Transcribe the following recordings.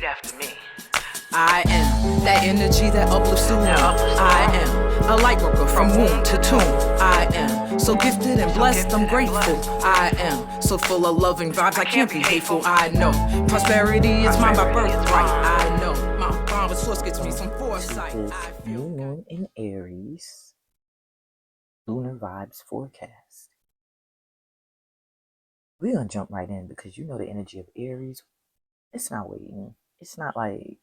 after me. I am that energy that uplifts the womb. I am a light worker from womb to tomb. I am so gifted and blessed, I'm grateful. I am so full of loving vibes, I can't be hateful. I know prosperity is mine by birthright. I know my bond with source gets me some foresight. I feel New Moon in Aries, Lunar Vibes Forecast. We're gonna jump right in because you know the energy of Aries. It's not waiting. It's not like,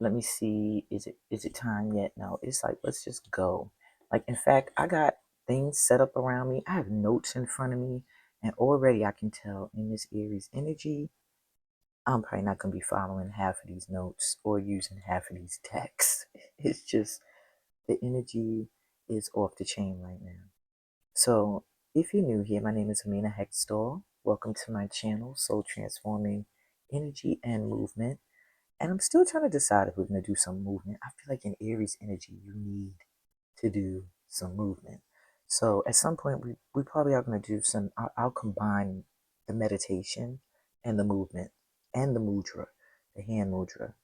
let me see, is it time yet? No, it's like, let's just go. Like, in fact, I got things set up around me. I have notes in front of me, and already I can tell in this Aries energy, I'm probably not gonna be following half of these notes or using half of these texts. It's just the energy is off the chain right now. So if you're new here, my name is Amina. Welcome to my channel, Soul Transforming Energy and Movement. And I'm still trying to decide if we're going to do some movement. I feel like in Aries energy, you need to do some movement. So at some point, we probably are going to do some, I'll combine the meditation and the movement and the mudra, the hand mudra,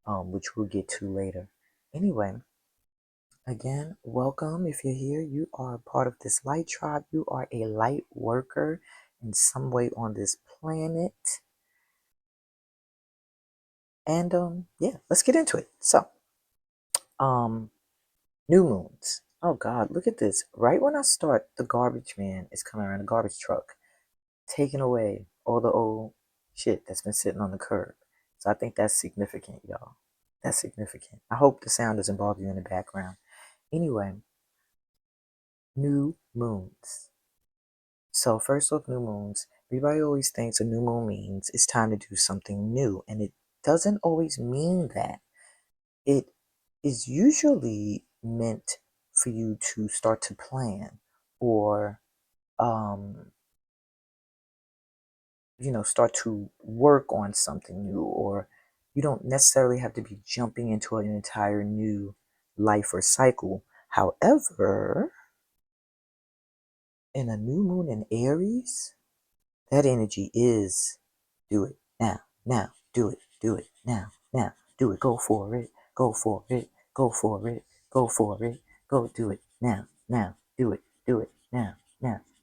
which we'll get to later. Anyway, again, welcome. If you're here, you are part of this light tribe. You are a light worker in some way on this planet. And yeah, let's get into it. So, new moons. Oh God, look at this. Right when I start, the garbage man is coming around, the garbage truck, taking away all the old shit that's been sitting on the curb. So I think that's significant, y'all. That's significant. I hope the sound doesn't bother you in the background. Anyway, new moons. So first off, new moons. Everybody always thinks a new moon means it's time to do something new, and it doesn't always mean that. It is usually meant for you to start to plan or start to work on something new, or you don't necessarily have to be jumping into an entire new life or cycle. However, in a new moon in Aries, that energy is do it now, do it now, do it, go for it, go for it, go for it, go for it, go do it now, do it now,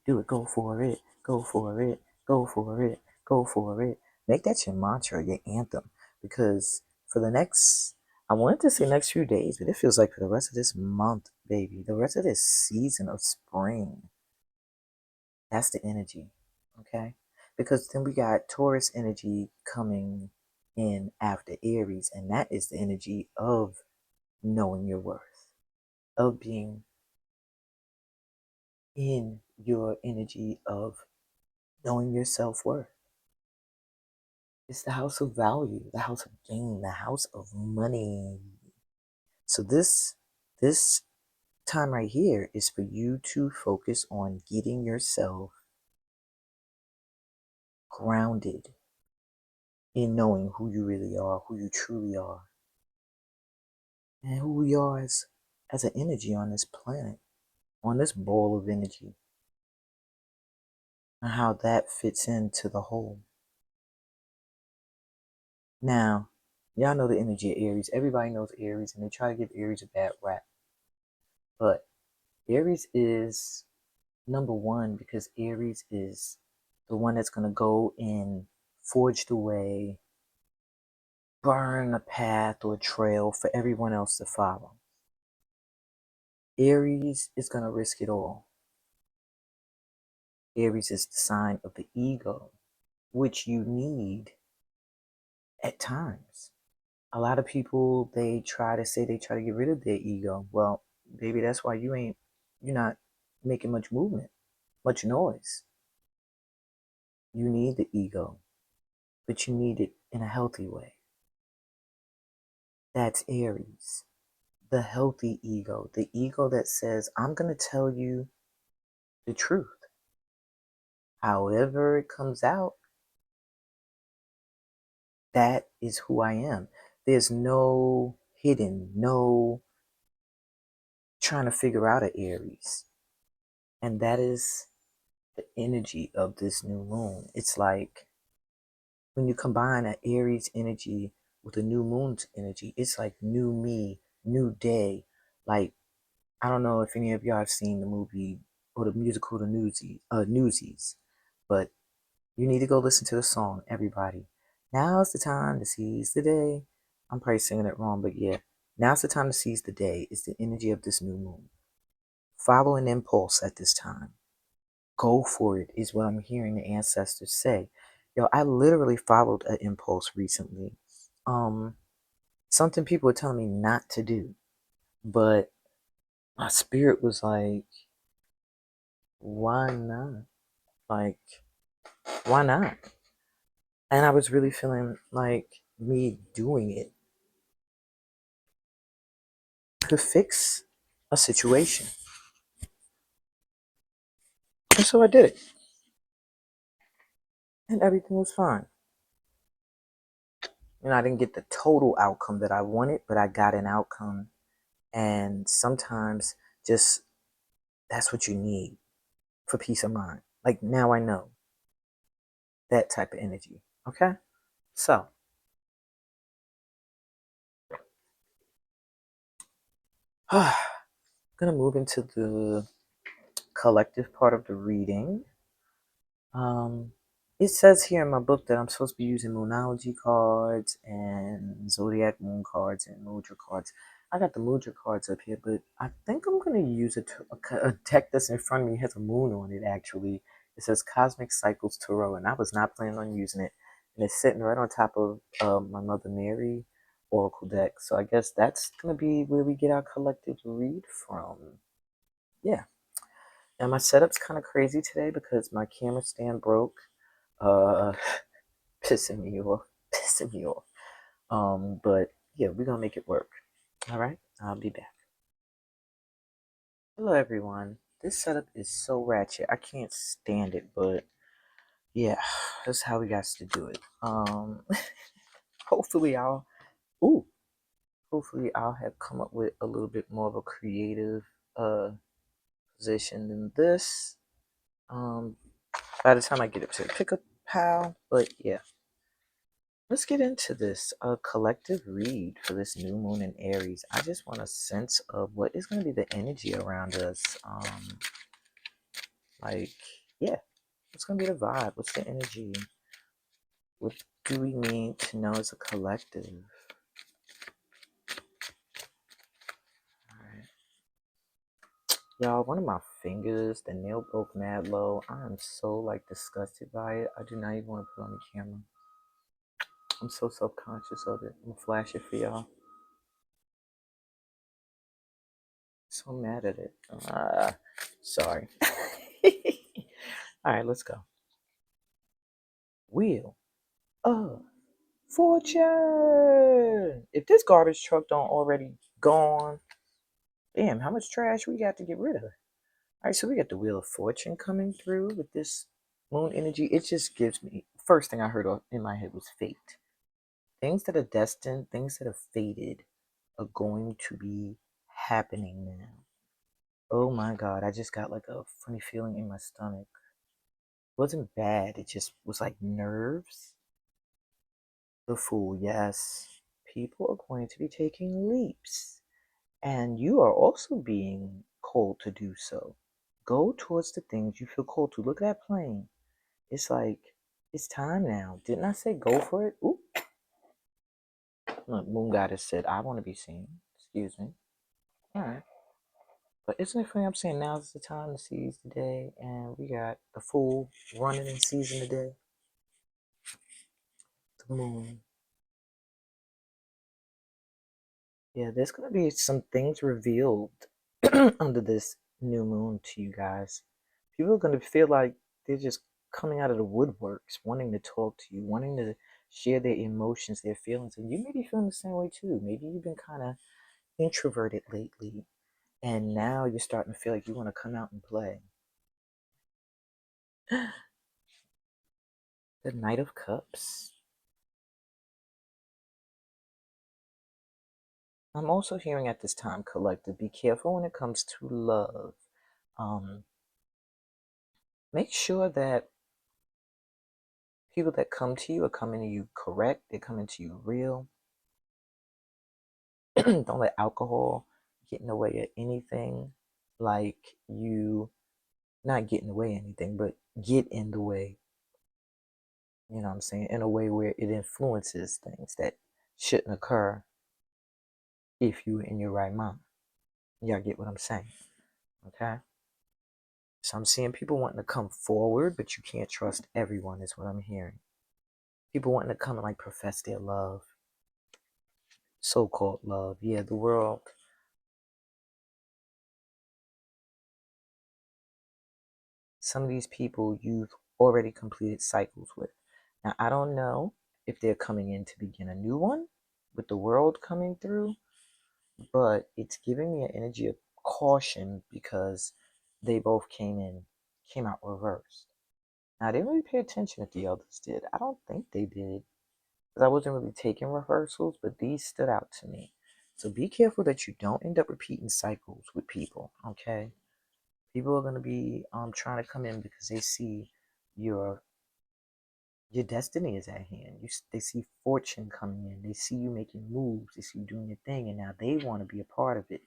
do it, go for it, go for it, go for it, go for it. Make that your mantra, your anthem, because for the next, I wanted to say next few days, but it feels like for the rest of this month, baby, the rest of this season of spring, that's the energy, okay? Because then we got Taurus energy coming in after Aries, and that is the energy of knowing your worth, of being in your energy of knowing your self-worth. It's the house of value, the house of gain, the house of money. So this time right here is for you to focus on getting yourself grounded in knowing who you really are, who you truly are, and who we are as an energy on this planet, on this ball of energy, and how that fits into the whole. Now, y'all know the energy of Aries. Everybody knows Aries, and they try to give Aries a bad rap. But Aries is number one because Aries is the one that's going to go and forge the way, burn a path or trail for everyone else to follow. Aries is going to risk it all. Aries is the sign of the ego, which you need at times. A lot of people, they try to get rid of their ego. Well, baby, that's why you're not making much movement, much noise. You need the ego, but you need it in a healthy way. That's Aries, the healthy ego, the ego that says, I'm going to tell you the truth. However it comes out, that is who I am. There's no hidden, no trying to figure out an Aries. And that is the energy of this new moon. It's like when you combine an Aries energy with the new moon's energy, it's like new me, new day. Like, I don't know if any of y'all have seen the movie or the musical The Newsies, but you need to go listen to the song, everybody. Now's the time to seize the day. I'm probably singing it wrong, but yeah. Now's the time to seize the day. It's the energy of this new moon. Follow an impulse at this time. Go for it, is what I'm hearing the ancestors say. Yo, I literally followed an impulse recently. Something people were telling me not to do. But my spirit was like, why not? Like, why not? And I was really feeling like me doing it could fix a situation. And so I did it. And everything was fine. You know, I didn't get the total outcome that I wanted, but I got an outcome. And sometimes just that's what you need for peace of mind. Like now I know that type of energy. Okay? So, I'm going to move into the collective part of the reading. It says here in my book that I'm supposed to be using moonology cards and zodiac moon cards and mudra cards. I got the mudra cards up here, but I think I'm going to use a deck that's in front of me. It has a moon on it, actually. It says Cosmic Cycles Tarot, and I was not planning on using it. And it's sitting right on top of my Mother Mary Oracle deck. So I guess that's going to be where we get our collective read from. Yeah. Now my setup's kind of crazy today because my camera stand broke. Uh, pissing me off, pissing me off. But yeah, we're gonna make it work. All right, I'll be back. Hello, everyone. This setup is so ratchet. I can't stand it, but yeah, that's how we got to do it. Hopefully ooh, hopefully I'll have come up with a little bit more of a creative position than this. By the time I get up to the pickup pile, but yeah. Let's get into this collective read for this new moon in Aries. I just want a sense of what is going to be the energy around us. Like, yeah, what's going to be the vibe? What's the energy? What do we need to know as a collective? All right. Y'all, one of my fingers, the nail broke mad low. I am so like disgusted by it. I do not even want to put it on the camera. I'm so self-conscious of it. I'm gonna flash it for y'all. So mad at it. Sorry. All right, let's go. Wheel of Fortune. If this garbage truck don't already gone, damn, how much trash we got to get rid of? All right, so we got the Wheel of Fortune coming through with this moon energy. It just gives me, first thing I heard in my head was fate. Things that are destined, things that are fated are going to be happening now. Oh my God, I just got like a funny feeling in my stomach. It wasn't bad, it just was like nerves. The Fool, yes. People are going to be taking leaps, and you are also being called to do so. Go towards the things you feel called to. Look at that plane. It's like, it's time now. Didn't I say go for it? Ooh. Look, Moon Goddess said, I want to be seen. Excuse me. All right. But isn't it funny? I'm saying now's the time to seize the day, and we got the Fool running and seizing the day. The Moon. Yeah, there's going to be some things revealed under this new moon to you guys. People are going to feel like they're just coming out of the woodworks, wanting to talk to you, wanting to share their emotions, their feelings. And you may be feeling the same way too. Maybe you've been kind of introverted lately, and now you're starting to feel like you want to come out and play. The Knight of Cups. I'm also hearing at this time, collective, be careful when it comes to love. Make sure that people that come to you are coming to you correct, they're coming to you real. Don't let alcohol get in the way of anything. Like you, not get in the way of anything, but get in the way, you know what I'm saying, in a way where it influences things that shouldn't occur if you're in your right mind. Y'all get what I'm saying? Okay? So I'm seeing people wanting to come forward, but you can't trust everyone, is what I'm hearing. People wanting to come and like profess their love, so-called love. Yeah, the world. Some of these people you've already completed cycles with. Now, I don't know if they're coming in to begin a new one with the world coming through, but it's giving me an energy of caution because they both came out reversed. Now, I didn't really pay attention if the others did. I don't think they did because I wasn't really taking reversals, but these stood out to me. So be careful that you don't end up repeating cycles with people, okay? People are going to be trying to come in because they see your destiny is at hand. They see fortune coming in. They see you making moves. They see you doing your thing, and now they want to be a part of it.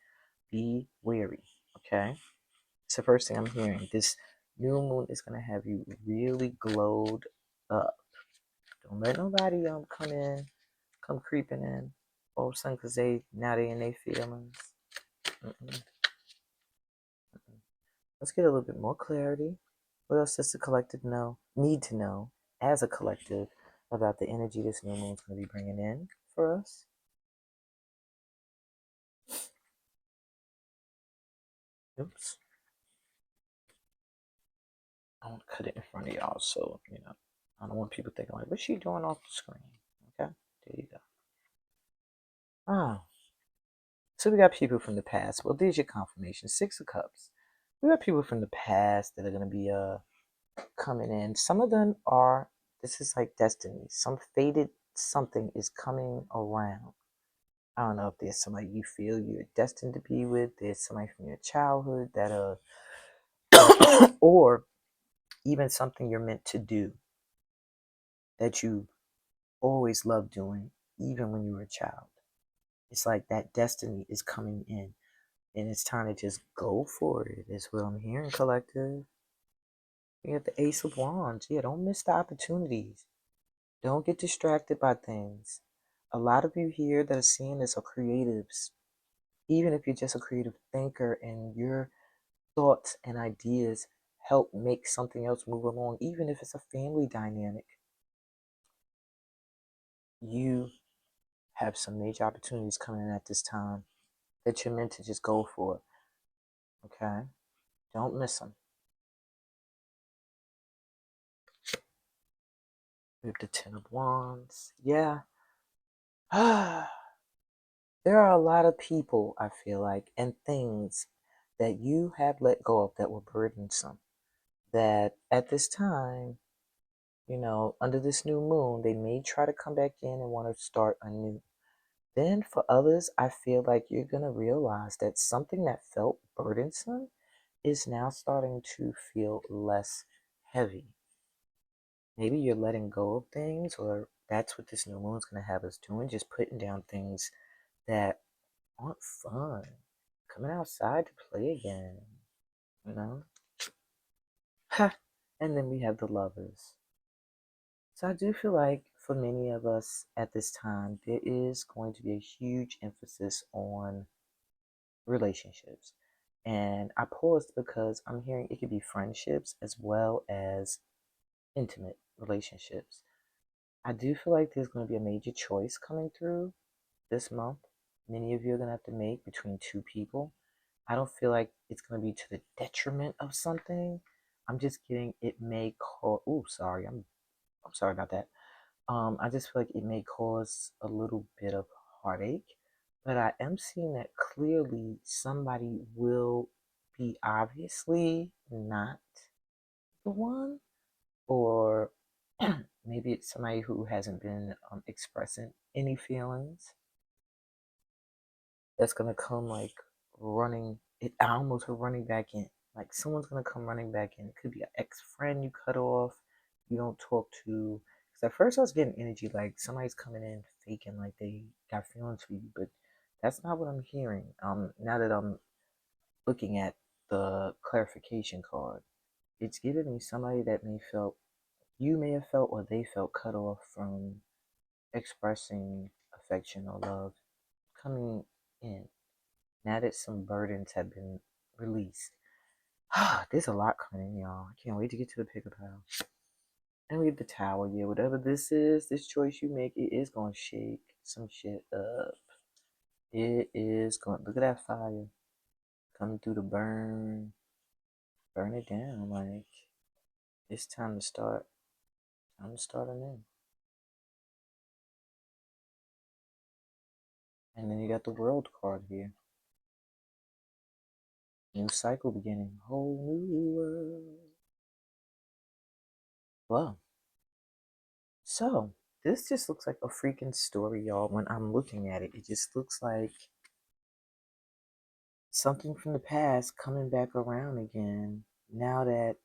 Be wary, okay? It's the first thing I'm hearing. This new moon is going to have you really glowed up. Don't let nobody come creeping in all of a sudden because they in their feelings. Mm-mm. Let's get a little bit more clarity. What else does the collective need to know as a collective about the energy this new moon is going to be bringing in for us? Oops. I want to cut it in front of y'all so, I don't want people thinking like, what's she doing off the screen? Okay, there you go. So we got people from the past. Well, there's your confirmation. 6 of Cups. We got people from the past that are going to be coming in. Some of them are, this is like destiny. Some fated something is coming around. I don't know if there's somebody you feel you're destined to be with. There's somebody from your childhood that or even something you're meant to do that you always loved doing, even when you were a child. It's like that destiny is coming in, and it's time to just go for it. Is what I'm hearing, collective. You have the Ace of Wands. Yeah, don't miss the opportunities. Don't get distracted by things. A lot of you here that are seeing this are creatives. Even if you're just a creative thinker and your thoughts and ideas help make something else move along, even if it's a family dynamic, you have some major opportunities coming in at this time that you're meant to just go for. Okay? Don't miss them. We have the Ten of Wands. Yeah. There are a lot of people, I feel like, and things that you have let go of that were burdensome. That at this time, under this new moon, they may try to come back in and want to start anew. Then for others, I feel like you're going to realize that something that felt burdensome is now starting to feel less heavy. Maybe you're letting go of things, or that's what this new moon is going to have us doing, just putting down things that aren't fun. Coming outside to play again, you know? And then we have the Lovers. So I do feel like for many of us at this time, there is going to be a huge emphasis on relationships. And I paused because I'm hearing it could be friendships as well as intimate relationships. I do feel like there's going to be a major choice coming through this month. Many of you are going to have to make between 2 people. I don't feel like it's going to be to the detriment of something. I'm just getting it may cause. Oh, sorry. I'm sorry about that. I just feel like it may cause a little bit of heartache, but I am seeing that clearly somebody will be obviously not the one, or maybe it's somebody who hasn't been expressing any feelings that's gonna come like running. I almost heard running back in. Like someone's gonna come running back in. It could be an ex-friend you cut off, you don't talk to. Because at first I was getting energy like somebody's coming in faking like they got feelings for you, but That's not what I'm hearing. Now that I'm looking at the clarification card, it's giving me somebody that you may have felt, or they felt cut off from expressing affection or love coming in. Now that some burdens have been released. There's a lot coming in, y'all. I can't wait to get to the picker pile. And we have the tower. Yeah, whatever this is, this choice you make, it is going to shake some shit up. It is going, look at that fire coming through the burn. Burn it down. Like, it's time to start. Time to start anew. And then you got the world card here. New cycle beginning. Whole new world. Well, so this just looks like a freaking story, y'all. When I'm looking at it, it just looks like something from the past coming back around again. Now that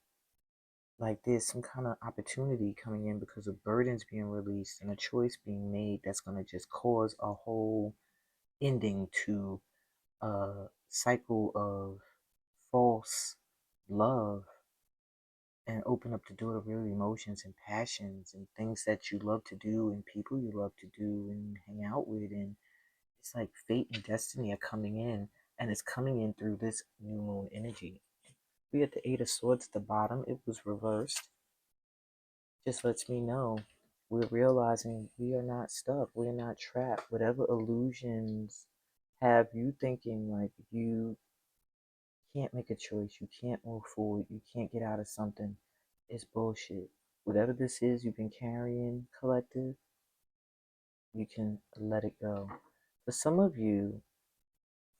like there's some kind of opportunity coming in because of burdens being released and a choice being made that's going to just cause a whole ending to a cycle of false love and open up the door to real emotions and passions and things that you love to do and people you love to do and hang out with. And it's like fate and destiny are coming in, and it's coming in through this new moon energy. We had the Eight of Swords at the bottom. It was reversed. Just lets me know we're realizing we are not stuck. We're not trapped. Whatever illusions have you thinking like you can't make a choice, you can't move forward, you can't get out of something, it's bullshit. Whatever this is you've been carrying, collective, you can let it go. For some of you,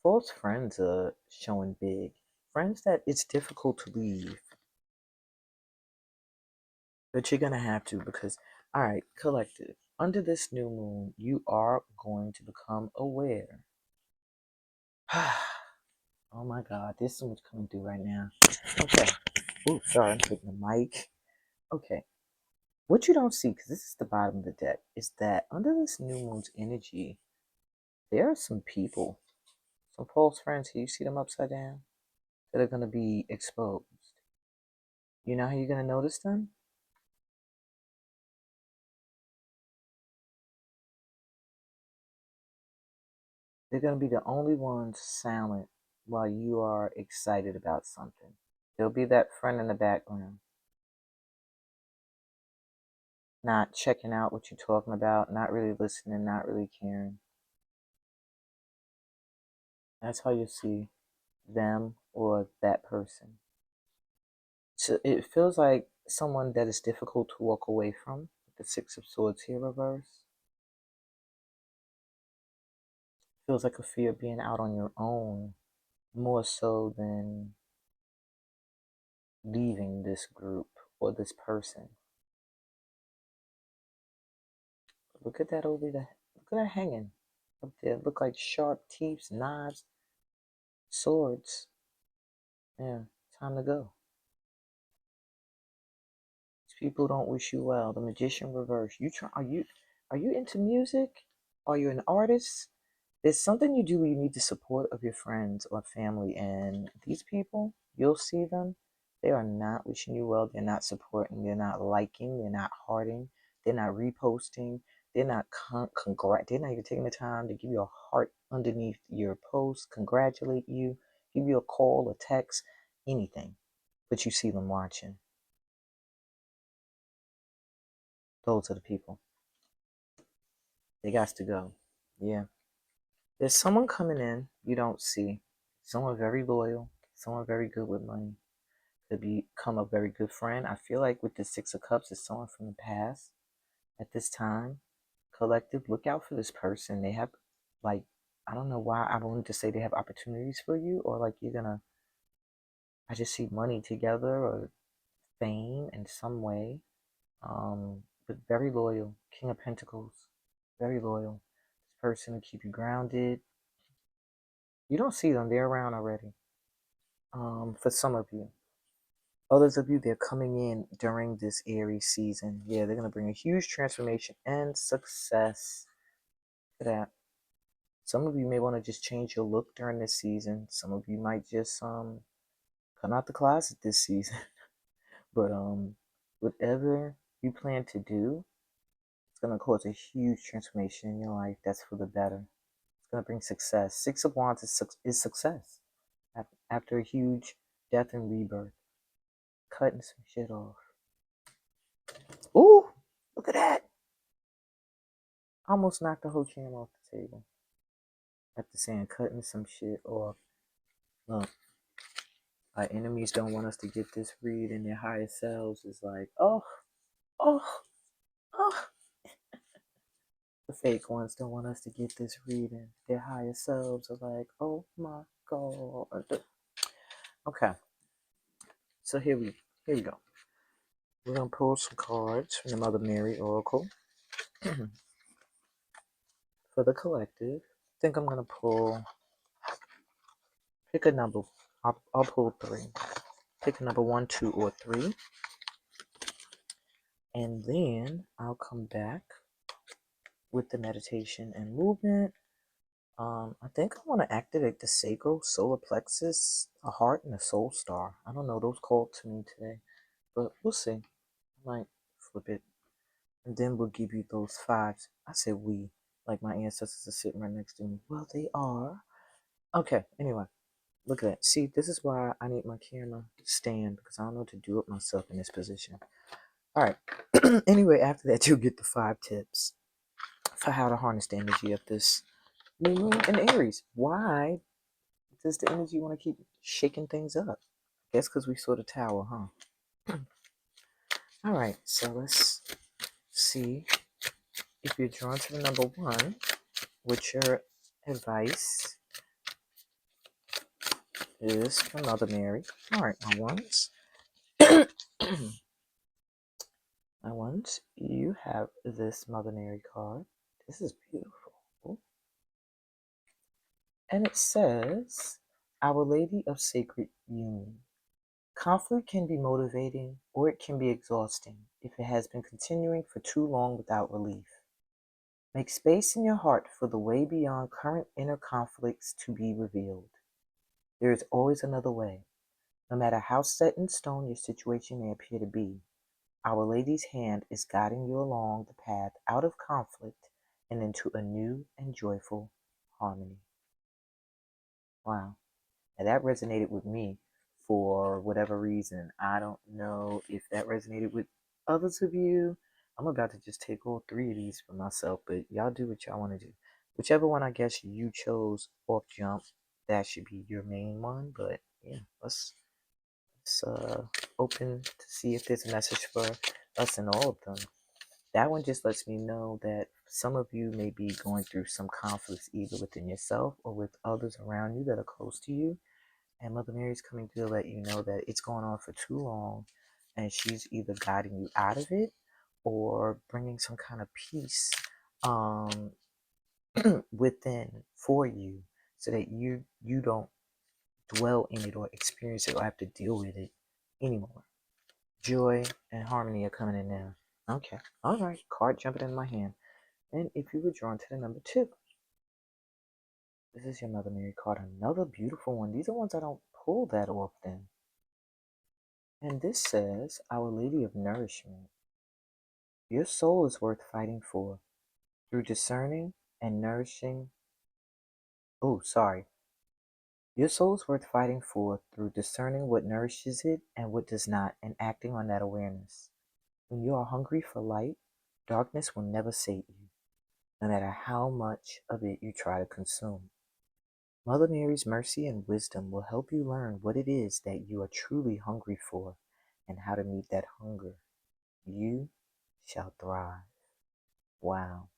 false friends are showing big. Friends that it's difficult to leave. But you're going to have to because, all right, collective, under this new moon, you are going to become aware. Oh my God, there's so much coming through right now. Okay. Oh, sorry, I'm taking the mic. Okay. What you don't see, because this is the bottom of the deck, is that under this new moon's energy, there are some people, some false friends here. You see them upside down? That are going to be exposed. You know how you're going to notice them? They're going to be the only ones silent while you are excited about something. There'll be that friend in the background, not checking out what you're talking about, not really listening, not really caring. That's how you see them or that person. So it feels like someone that is difficult to walk away from. The Six of Swords here reverse. Feels like a fear of being out on your own, more so than leaving this group or this person. Look at that over there. Look at that hanging up there. Look like sharp teeth, knives, swords. Yeah, time to go. These people don't wish you well. The Magician reverse. Are you into music? Are you an artist? There's something you do where you need the support of your friends or family, and these people, you'll see them, they are not wishing you well. They're not supporting. They're not liking. They're not hearting. They're not reposting. They're not They're not even taking the time to give you a heart underneath your post, congratulate you, give you a call, a text, anything. But you see them watching. Those are the people. They got to go. Yeah. There's someone coming in you don't see. Someone very loyal. Someone very good with money. To become a very good friend. I feel like with the Six of Cups, it's someone from the past. At this time, collective, look out for this person. They have, like, I don't know why I wanted to say they have opportunities for you, or like you're gonna, I just see money together or fame in some way. But very loyal. King of Pentacles. Very loyal. This person will keep you grounded. You don't see them, they're around already. For some of you. Others of you, they're coming in during this Aries season. Yeah, they're going to bring a huge transformation and success. Look at that. Some of you may want to just change your look during this season. Some of you might just come out the closet this season. But whatever you plan to do, it's gonna cause a huge transformation in your life. That's for the better. It's gonna bring success. Six of Wands is success. After a huge death and rebirth, cutting some shit off. Ooh, look at that! Almost knocked the whole chair off the table. After saying cutting some shit off. Look, our enemies don't want us to get this read, and their higher selves is like, oh, oh, oh. The fake ones don't want us to get this reading. Their higher selves are like, oh my god. Okay, so here we go. We're gonna pull some cards from the Mother Mary Oracle for the collective. I think I'm gonna pick a number. I'll pull 3. Pick a number 1, 2, or 3, and then I'll come back with the meditation and movement. I think I want to activate the sacral, solar plexus, a heart, and a soul star. I don't know, those called to me today, but we'll see. I might flip it, and then we'll give you those 5s. I said we, like my ancestors are sitting right next to me. Well, they are. Okay, anyway, look at that. See, this is why I need my camera stand, because I don't know what to do with myself in this position. All right. Anyway, after that, you'll get the 5 tips for how to harness the energy of this new moon in Aries. Why does the energy want to keep shaking things up? I guess because we saw the tower, huh? All right, so let's see if you're drawn to the number 1, what your advice is from Mother Mary. All right, my ones. My ones, you have this Mother Mary card. This is beautiful. Ooh. And it says, Our Lady of Sacred Union. Conflict can be motivating or it can be exhausting if it has been continuing for too long without relief. Make space in your heart for the way beyond current inner conflicts to be revealed. There is always another way. No matter how set in stone your situation may appear to be, Our Lady's hand is guiding you along the path out of conflict and into a new and joyful harmony. Wow. Now that resonated with me for whatever reason. I don't know if that resonated with others of you. I'm about to just take all 3 of these for myself, but y'all do what y'all want to do. Whichever one I guess you chose off jump, that should be your main one. But yeah, let's open to see if there's a message for us in all of them. That one just lets me know that some of you may be going through some conflicts either within yourself or with others around you that are close to you. And Mother Mary's coming to let you know that it's going on for too long and she's either guiding you out of it or bringing some kind of peace within for you so that you don't dwell in it or experience it or have to deal with it anymore. Joy and harmony are coming in now. Okay. All right. Card jumping in my hand. And if you were drawn to the number 2, this is your Mother Mary card. Another beautiful one. These are ones I don't pull that often. And this says, Our Lady of Nourishment. Your soul is worth fighting for through discerning and nourishing. Your soul is worth fighting for through discerning what nourishes it and what does not, and acting on that awareness. When you are hungry for light, darkness will never sate you, no matter how much of it you try to consume. Mother Mary's mercy and wisdom will help you learn what it is that you are truly hungry for and how to meet that hunger. You shall thrive. Wow.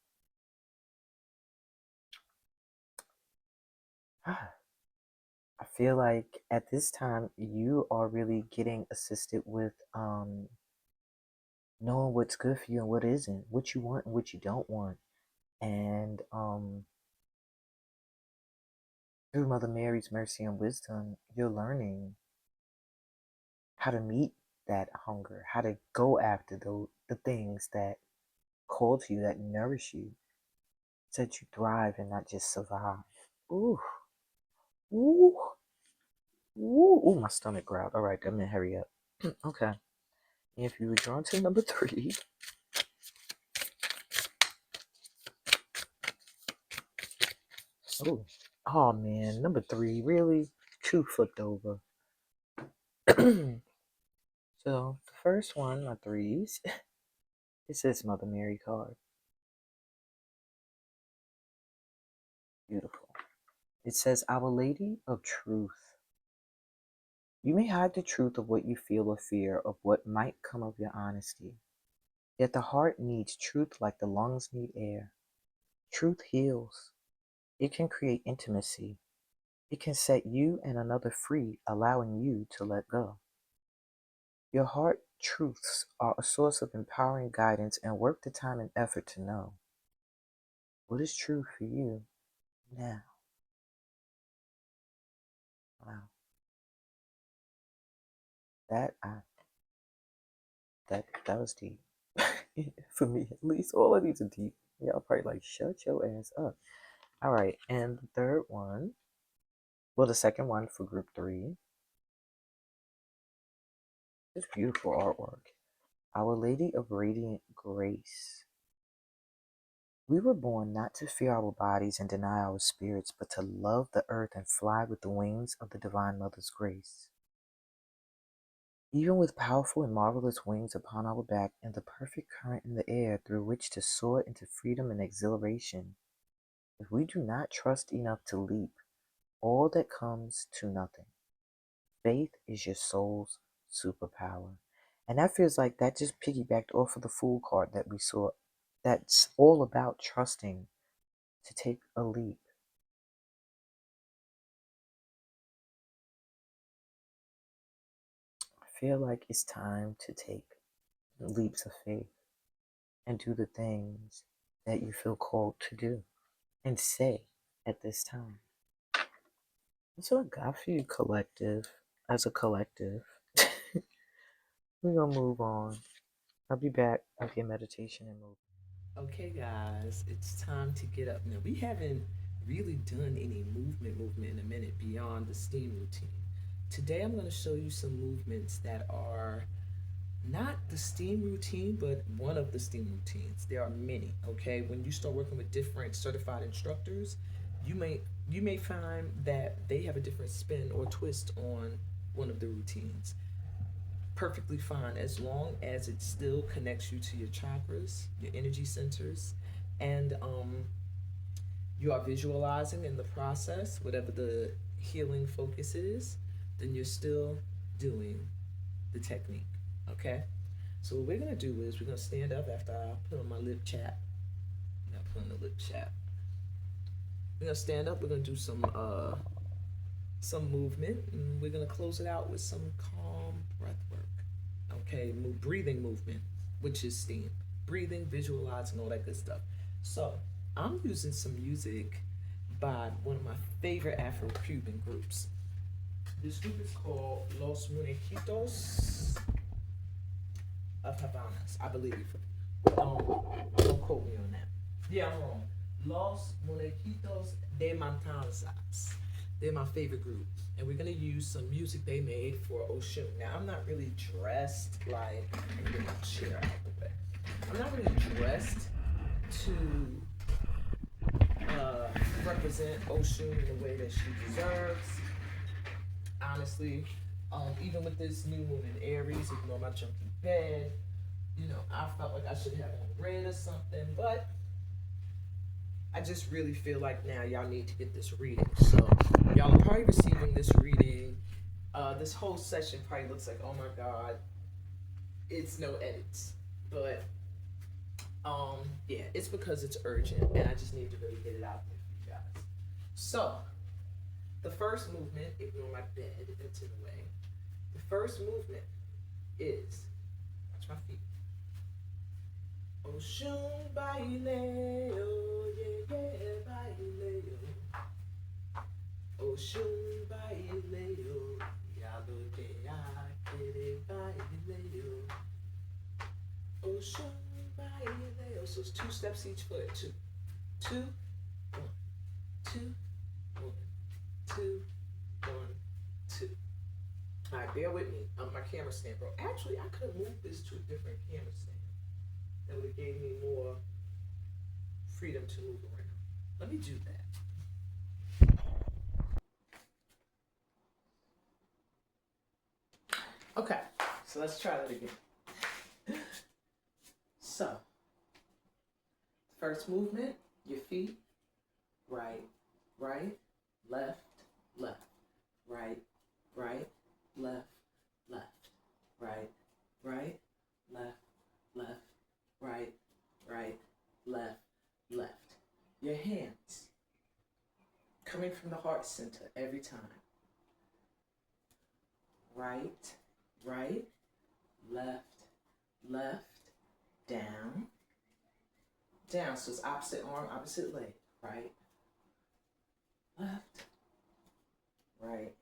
I feel like at this time you are really getting assisted with knowing what's good for you and what isn't, what you want and what you don't want. And through Mother Mary's mercy and wisdom, you're learning how to meet that hunger, how to go after the things that call to you, that nourish you. so that you thrive and not just survive. Ooh, ooh, ooh, ooh, my stomach growled. All right, I'm gonna hurry up. Okay. If you were drawn to number 3, oh man, number 3, really? 2 flipped over. So the first one, my 3s, it says Mother Mary card. Beautiful. It says, Our Lady of Truth. You may hide the truth of what you feel or fear of what might come of your honesty. Yet the heart needs truth like the lungs need air. Truth heals. It can create intimacy. It can set you and another free, allowing you to let go. Your heart truths are a source of empowering guidance and worth the time and effort to know. What is true for you now? Wow. That was deep. For me at least. All of these are deep. Y'all probably like, shut your ass up. Alright, and the third one, well, the second one for group 3. This beautiful artwork. Our Lady of Radiant Grace. We were born not to fear our bodies and deny our spirits, but to love the earth and fly with the wings of the Divine Mother's grace. Even with powerful and marvelous wings upon our back and the perfect current in the air through which to soar into freedom and exhilaration, if we do not trust enough to leap, all that comes to nothing. Faith is your soul's superpower. And that feels like that just piggybacked off of the Fool card that we saw. That's all about trusting to take a leap. I feel like it's time to take leaps of faith and do the things that you feel called to do and say at this time. That's what I got for you, collective. As a collective, we're gonna move on. I'll be back with your meditation and move. Okay, guys, it's time to get up. Now, we haven't really done any movement in a minute beyond the S.T.E.A.M routine. Today, I'm going to show you some movements that are not the S.T.E.A.M routine, but one of the S.T.E.A.M routines. There are many, okay? When you start working with different certified instructors, you may find that they have a different spin or twist on one of the routines. Perfectly fine as long as it still connects you to your chakras, your energy centers, and you are visualizing in the process, whatever the healing focus is, then you're still doing the technique, okay? So what we're gonna do is we're gonna stand up after I put on my lip chat. I put on the lip chat. We're gonna stand up, we're gonna do some movement, and we're gonna close it out with some calm breath work. Okay, breathing movement, which is S.T.E.A.M. Breathing, visualizing, all that good stuff. So I'm using some music by one of my favorite Afro-Cuban groups. This group is called Los Muñequitos of Havanas, I believe. Don't quote me on that. Yeah, I'm wrong. Los Muñequitos de Matanzas. They're my favorite group. And we're gonna use some music they made for Oshun. Now, I'm not really dressed like, let me get my chair out of the way. I'm not really dressed to represent Oshun in the way that she deserves. Honestly, even with this new moon in Aries, ignore my chunky bed, I felt like I should have on red or something, but I just really feel like now y'all need to get this reading. So y'all are probably receiving this reading. This whole session probably looks like, oh my God, it's no edits. But yeah, it's because it's urgent and I just need to really get it out there for you guys. So the first movement, ignore my bed, it's in the way. The first movement is, watch my feet. Oshun baile, oh yeah, yeah, baile, oh. Oshun baile, oh, yalo de akere baile, oh. Oshun baile, oh. So it's 2 steps each foot, 2. 2, 1, 2, 1, 2, 1, 2. All right, bear with me. My camera stand broke. Actually, I could have moved this to a different camera stand. That would have gave me more freedom to move around. Let me do that. Okay, so let's try that again. So, first movement, your feet, right, right, left, left, right, right, left, left, right, right, left, left, right, right, left, left. Your hands coming from the heart center every time. Right, right, left, left, down, down. So it's opposite arm, opposite leg. Right, left, right,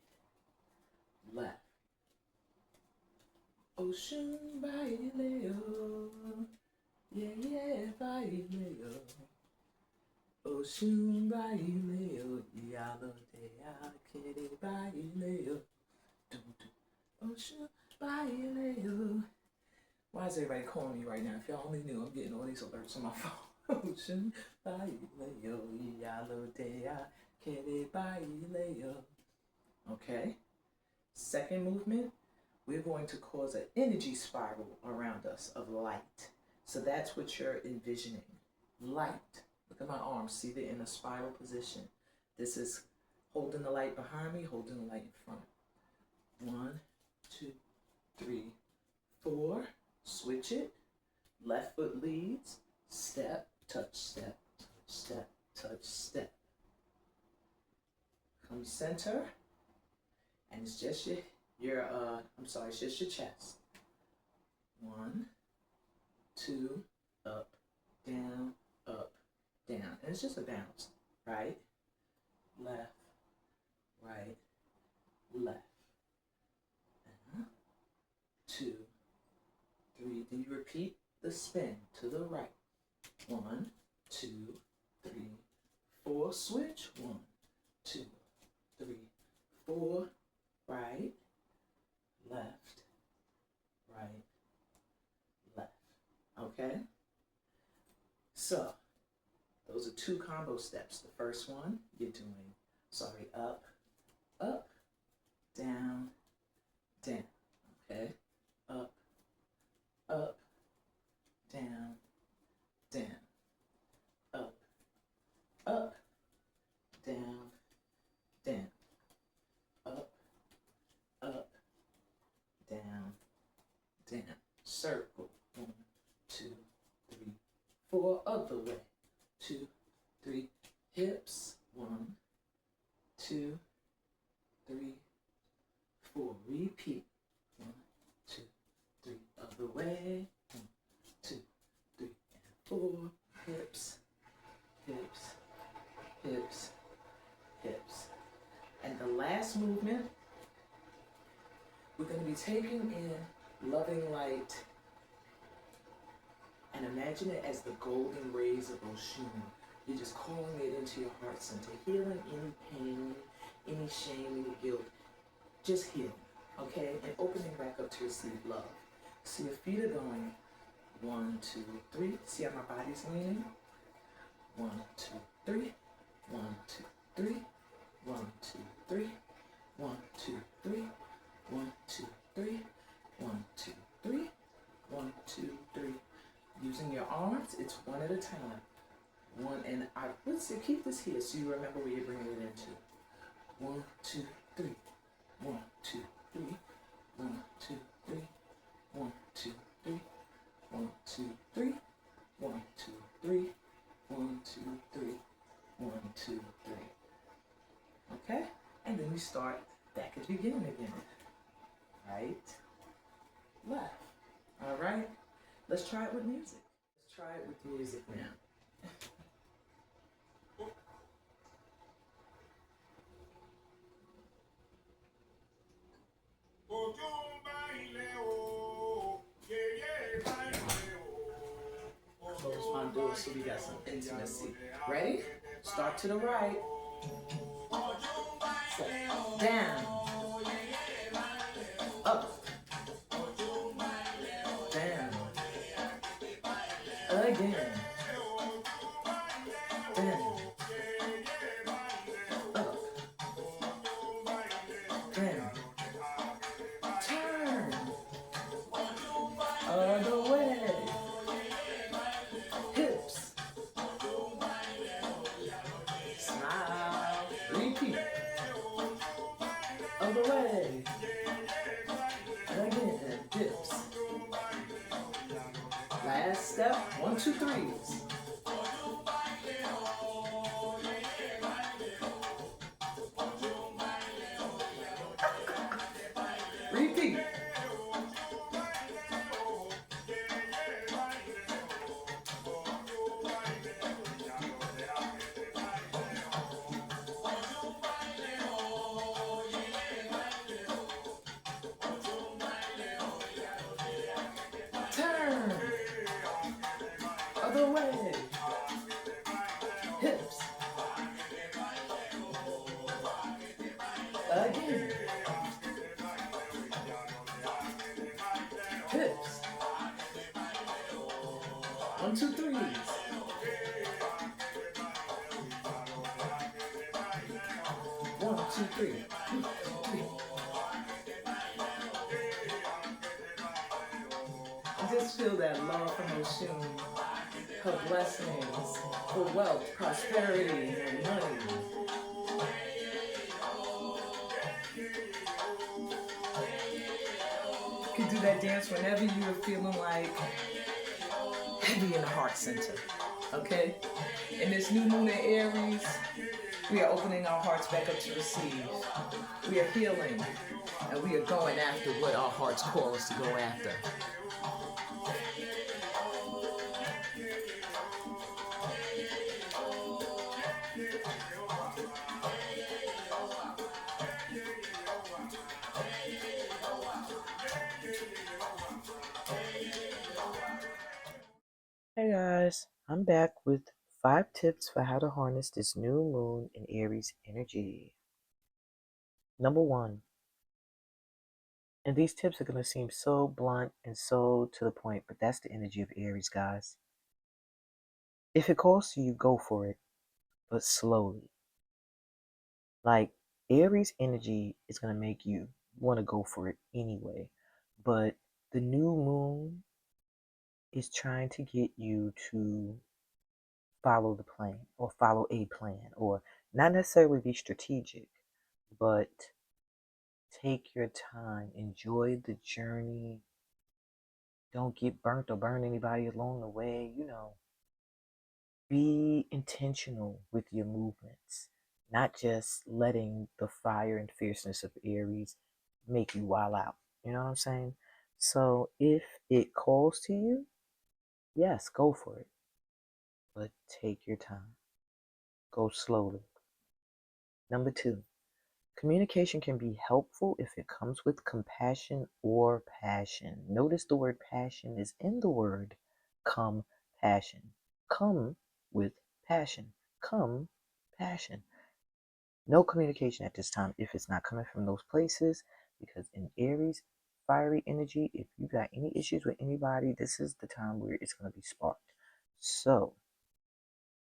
left. Ocean baileo, yeah, yeah, baileo. Ocean baileo, yalo dea, kere baileo. Ocean baileo. Why is everybody calling me right now? If y'all only knew, I'm getting all these alerts on my phone. Ocean baileo, yalo dea, kere baileo. Okay. Second movement, we're going to cause an energy spiral around us of light. So that's what you're envisioning. Light. Look at my arms. See, they're in a spiral position. This is holding the light behind me, holding the light in front. 1, 2, 3, 4. Switch it. Left foot leads. Step, touch, step, touch, step, touch, step. Come center. And it's just it's just your chest. 1, 2, up, down, down. And it's just a bounce. Right, left, right, left. 2, 3. Then you repeat the spin to the right. 1, 2, 3, 4. Switch. 1, 2, 3, 4. Right, left, right, left. Okay? So, those are 2 combo steps. The first one, you're doing, up, up, down, down. Okay? Up, up, down, down. Up, up, down, down. Up, up, down, down. Circle. 1, 2, 3, 4. Other way. 2, 3. Hips. 1, 2, 3, 4. Repeat. 1, 2, 3. Other way. 1, 2, 3, and 4. Hips, hips, hips, hips. And the last movement, we're going to be taking in loving light and imagine it as the golden rays of Oshun. You're just calling it into your heart center, healing any pain, any shame, any guilt. Just healing, okay? And opening back up to receive love. So your feet are going 1, 2, 3. See how my body's leaning? 1, 2, 3. 1, 2, 3. 1, 2, 3. 1, 2, 3. 1, 2, 3. 1, 2, 3. 1, 2, 3. Using your arms, it's one at a time. Let's see, keep this here so you remember where you're bringing it into. 1, 2, 3. 1, 2, 3. 1, 2, 3. 1, 2, 3. 1, 2, 3. 1, 2, 3. 1, 2, 3. 1, 2, 3. Okay? And then we start back at the beginning again. Right, left. All right? Let's try it with music. Let's try it with music now. Close my door. close so we got some intimacy. Ready? Start to the right. Down. Up. Down. Again. Down. Up. Down. Turn. Other way. Hips. Smile. Repeat. Other way. Again. Dips. Last step. 1, 2, 3s. Repeat. Turn. Other way. Hips. Again. Hips. 1, 2, 3s. One, two, three. I just feel that love from Oshun, her blessings, for wealth, prosperity, and money. You can do that dance whenever you are feeling like heavy in the heart center. Okay? In this new moon in Aries, we are opening our hearts back up to receive. We are healing, and we are going after what our hearts call us to go after. Hey guys, I'm back with 5 tips for how to harness this new moon in Aries energy. Number 1, and these tips are going to seem so blunt and so to the point, but that's the energy of Aries, guys. If it calls to you, go for it, but slowly. Like, Aries energy is going to make you want to go for it anyway, but the new moon is trying to get you to follow the plan or follow a plan, or not necessarily be strategic, but take your time, enjoy the journey, don't get burnt or burn anybody along the way. Be intentional with your movements, not just letting the fire and fierceness of Aries make you wild out. You know what I'm saying? So if it calls to you, yes, go for it, but take your time, go slowly. Number 2, communication can be helpful if it comes with compassion or passion. Notice the word passion is in the word come passion. Come with passion. Come passion. No communication at this time if it's not coming from those places, because in Aries, fiery energy, if you got any issues with anybody, this is the time where it's going to be sparked. So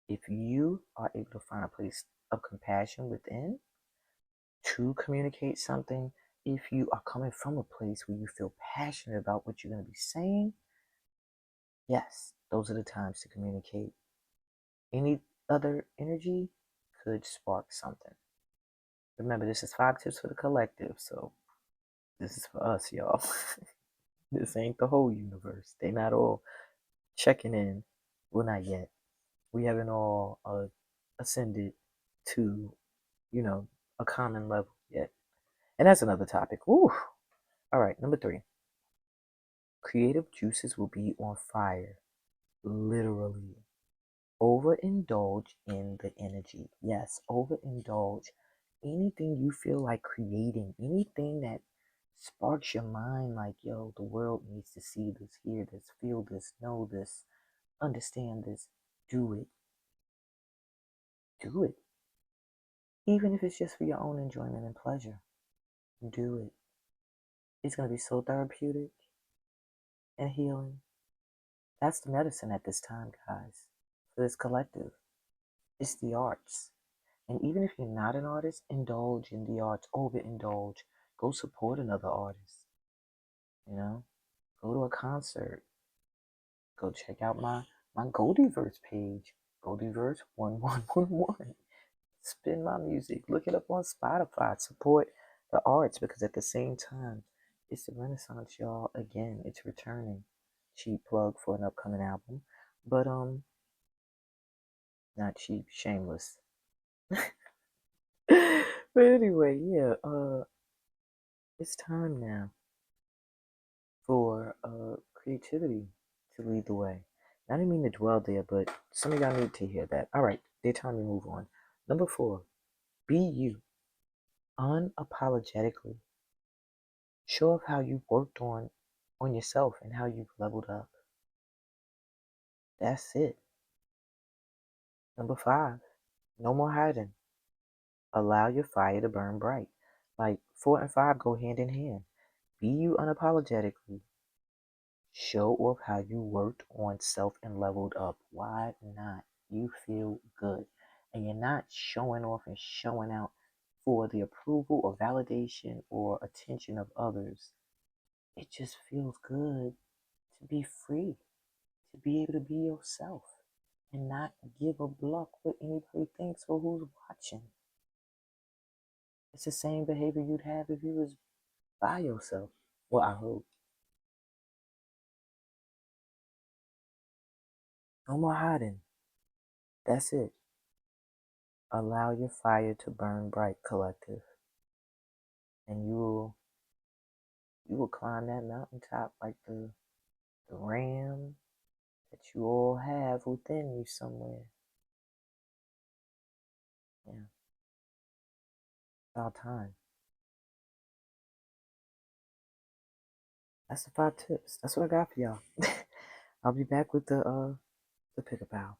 if you are able to find a place of compassion within, to communicate something, if you are coming from a place where you feel passionate about what you're going to be saying, yes, those are the times to communicate. Any other energy could spark something. Remember, this is 5 tips for the collective, so this is for us, y'all. This ain't the whole universe. They not all checking in. Well, not yet. We haven't all ascended to, a common level yet. And that's another topic. Woo! All right, number 3. Creative juices will be on fire. Literally. Overindulge in the energy. Yes, overindulge. Anything you feel like creating, anything that sparks your mind like, yo, the world needs to see this, hear this, feel this, know this, understand this. do it. Do it. Even if it's just for your own enjoyment and pleasure, do it. It's going to be so therapeutic and healing. That's the medicine at this time, guys, for this collective. It's the arts. And even if you're not an artist, indulge in the arts, overindulge. Go support another artist. You know, go to a concert. Go check out my Goldiverse page, Goldiverse 1111. Spin my music. Look it up on Spotify. Support the arts because at the same time, it's the Renaissance, y'all. Again, it's returning. Cheap plug for an upcoming album, but not cheap, shameless. But anyway, yeah, it's time now for creativity to lead the way. I didn't mean to dwell there, but some of y'all need to hear that. All right, their time to move on. Number 4, be you. Unapologetically. Show off how you worked on yourself and how you've leveled up. That's it. Number 5, no more hiding. Allow your fire to burn bright. Like 4 and 5 go hand in hand. Be you unapologetically. Show off how you worked on self and leveled up. Why not? You feel good. And you're not showing off and showing out for the approval or validation or attention of others. It just feels good to be free, to be able to be yourself and not give a block what anybody thinks or who's watching. It's the same behavior you'd have if you was by yourself. Well, I hope. No more hiding. That's it. Allow your fire to burn bright, collective. And you will climb that mountaintop like the ram that you all have within you somewhere. Yeah. About time. That's the 5 tips. That's what I got for y'all. I'll be back with the pick-a-pow.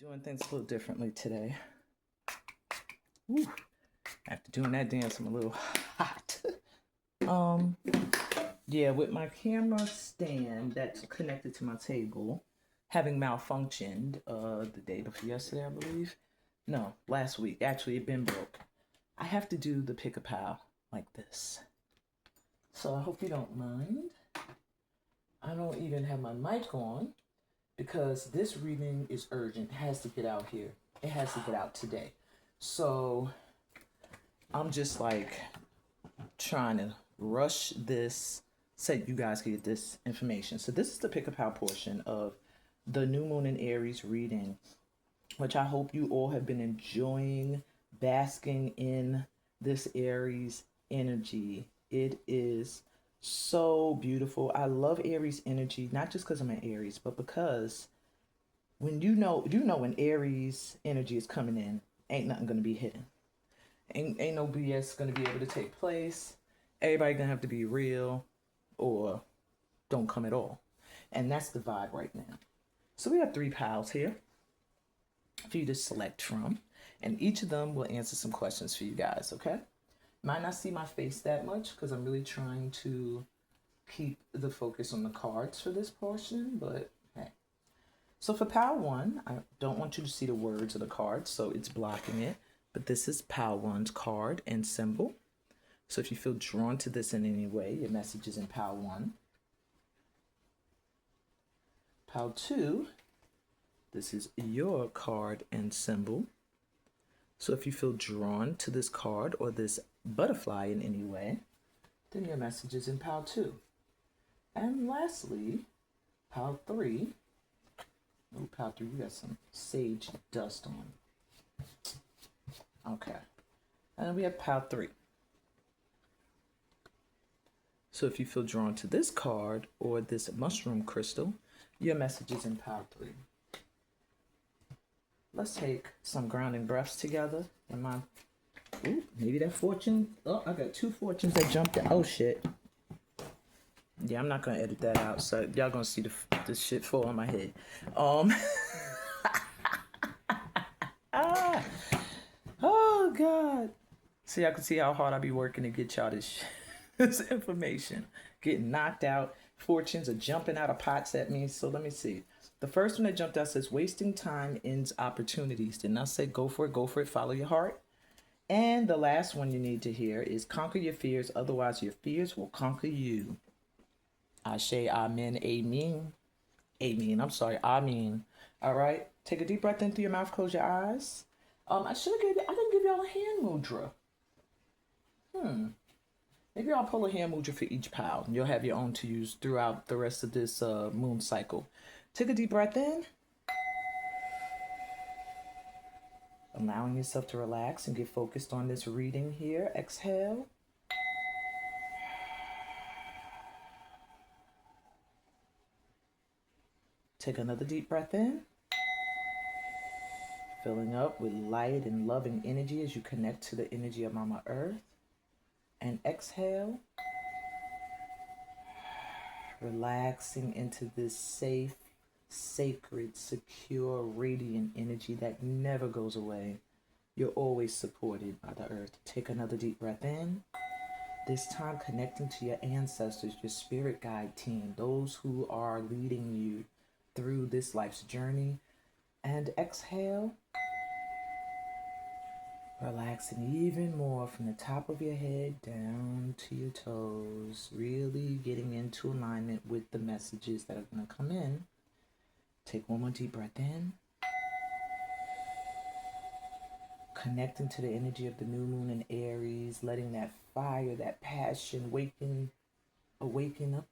Doing things a little differently today. Woo. After doing that dance, I'm a little hot. Yeah, with my camera stand that's connected to my table having malfunctioned the day before yesterday, I believe. No, last week. Actually, it been broke. I have to do the pick-a-pow like this. So I hope you don't mind. I don't even have my mic on because this reading is urgent. It has to get out here. It has to get out today. So I'm just like trying to rush this so you guys can get this information. So this is the pick-a-pow portion of the New Moon in Aries reading, which I hope you all have been enjoying, basking in this Aries energy. It is so beautiful. I love Aries energy, not just because I'm an Aries, but because when you know when Aries energy is coming in, ain't nothing gonna be hidden. Ain't no BS gonna be able to take place. Everybody gonna have to be real or don't come at all. And that's the vibe right now. So we have 3 piles here for you to select from. And each of them will answer some questions for you guys, okay? Might not see my face that much because I'm really trying to keep the focus on the cards for this portion, but hey. So for pile 1, I don't want you to see the words of the cards, so it's blocking it. But this is pile 1's card and symbol. So if you feel drawn to this in any way, your message is in pile 1. Pile 2, this is your card and symbol. So if you feel drawn to this card or this butterfly in any way, then your message is in pile 2. And lastly, pile 3. Oh, pile 3, you got some sage dust on. Okay. And then we have pile 3. So if you feel drawn to this card or this mushroom crystal, your message is in pile 3. Let's take some grounding breaths together. Ooh, maybe that fortune. Oh, I got 2 fortunes that jumped out. Oh, shit. Yeah, I'm not gonna edit that out, so y'all gonna see the shit fall on my head. Um, oh God. So y'all can see how hard I be working to get y'all this, this information. Getting knocked out. Fortunes are jumping out of pots at me. So let me see. The first one that jumped out says, wasting time ends opportunities. Didn't I say go for it, follow your heart? And the last one you need to hear is conquer your fears, otherwise your fears will conquer you. Ashe, amen, amen. Amen. I'm sorry, amen. All right. Take a deep breath in through your mouth, close your eyes. I didn't give y'all a hand mudra. Maybe I'll pull a hand mudra for each pal. You'll have your own to use throughout the rest of this moon cycle. Take a deep breath in. Allowing yourself to relax and get focused on this reading here. Exhale. Take another deep breath in. Filling up with light and loving energy as you connect to the energy of Mama Earth. And exhale. Relaxing into this safe, sacred, secure, radiant energy that never goes away. You're always supported by the earth. Take another deep breath in. This time connecting to your ancestors, your spirit guide team, those who are leading you through this life's journey. And exhale. Relaxing even more from the top of your head down to your toes. Really getting into alignment with the messages that are going to come in. Take one more deep breath in. Connecting to the energy of the new moon in Aries. Letting that fire, that passion awaken up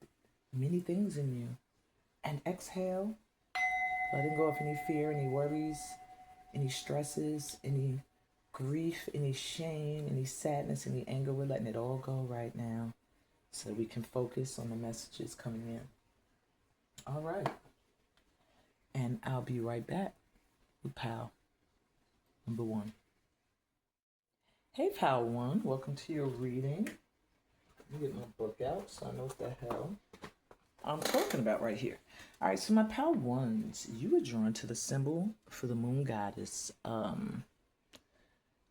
many things in you. And exhale. Letting go of any fear, any worries, any stresses, any grief, any shame, any sadness, any anger. We're letting it all go right now so we can focus on the messages coming in. All right. And I'll be right back with pal number 1. Hey, pal 1. Welcome to your reading. Let me get my book out so I know what the hell I'm talking about right here. All right, so my pal 1s, you were drawn to the symbol for the moon goddess,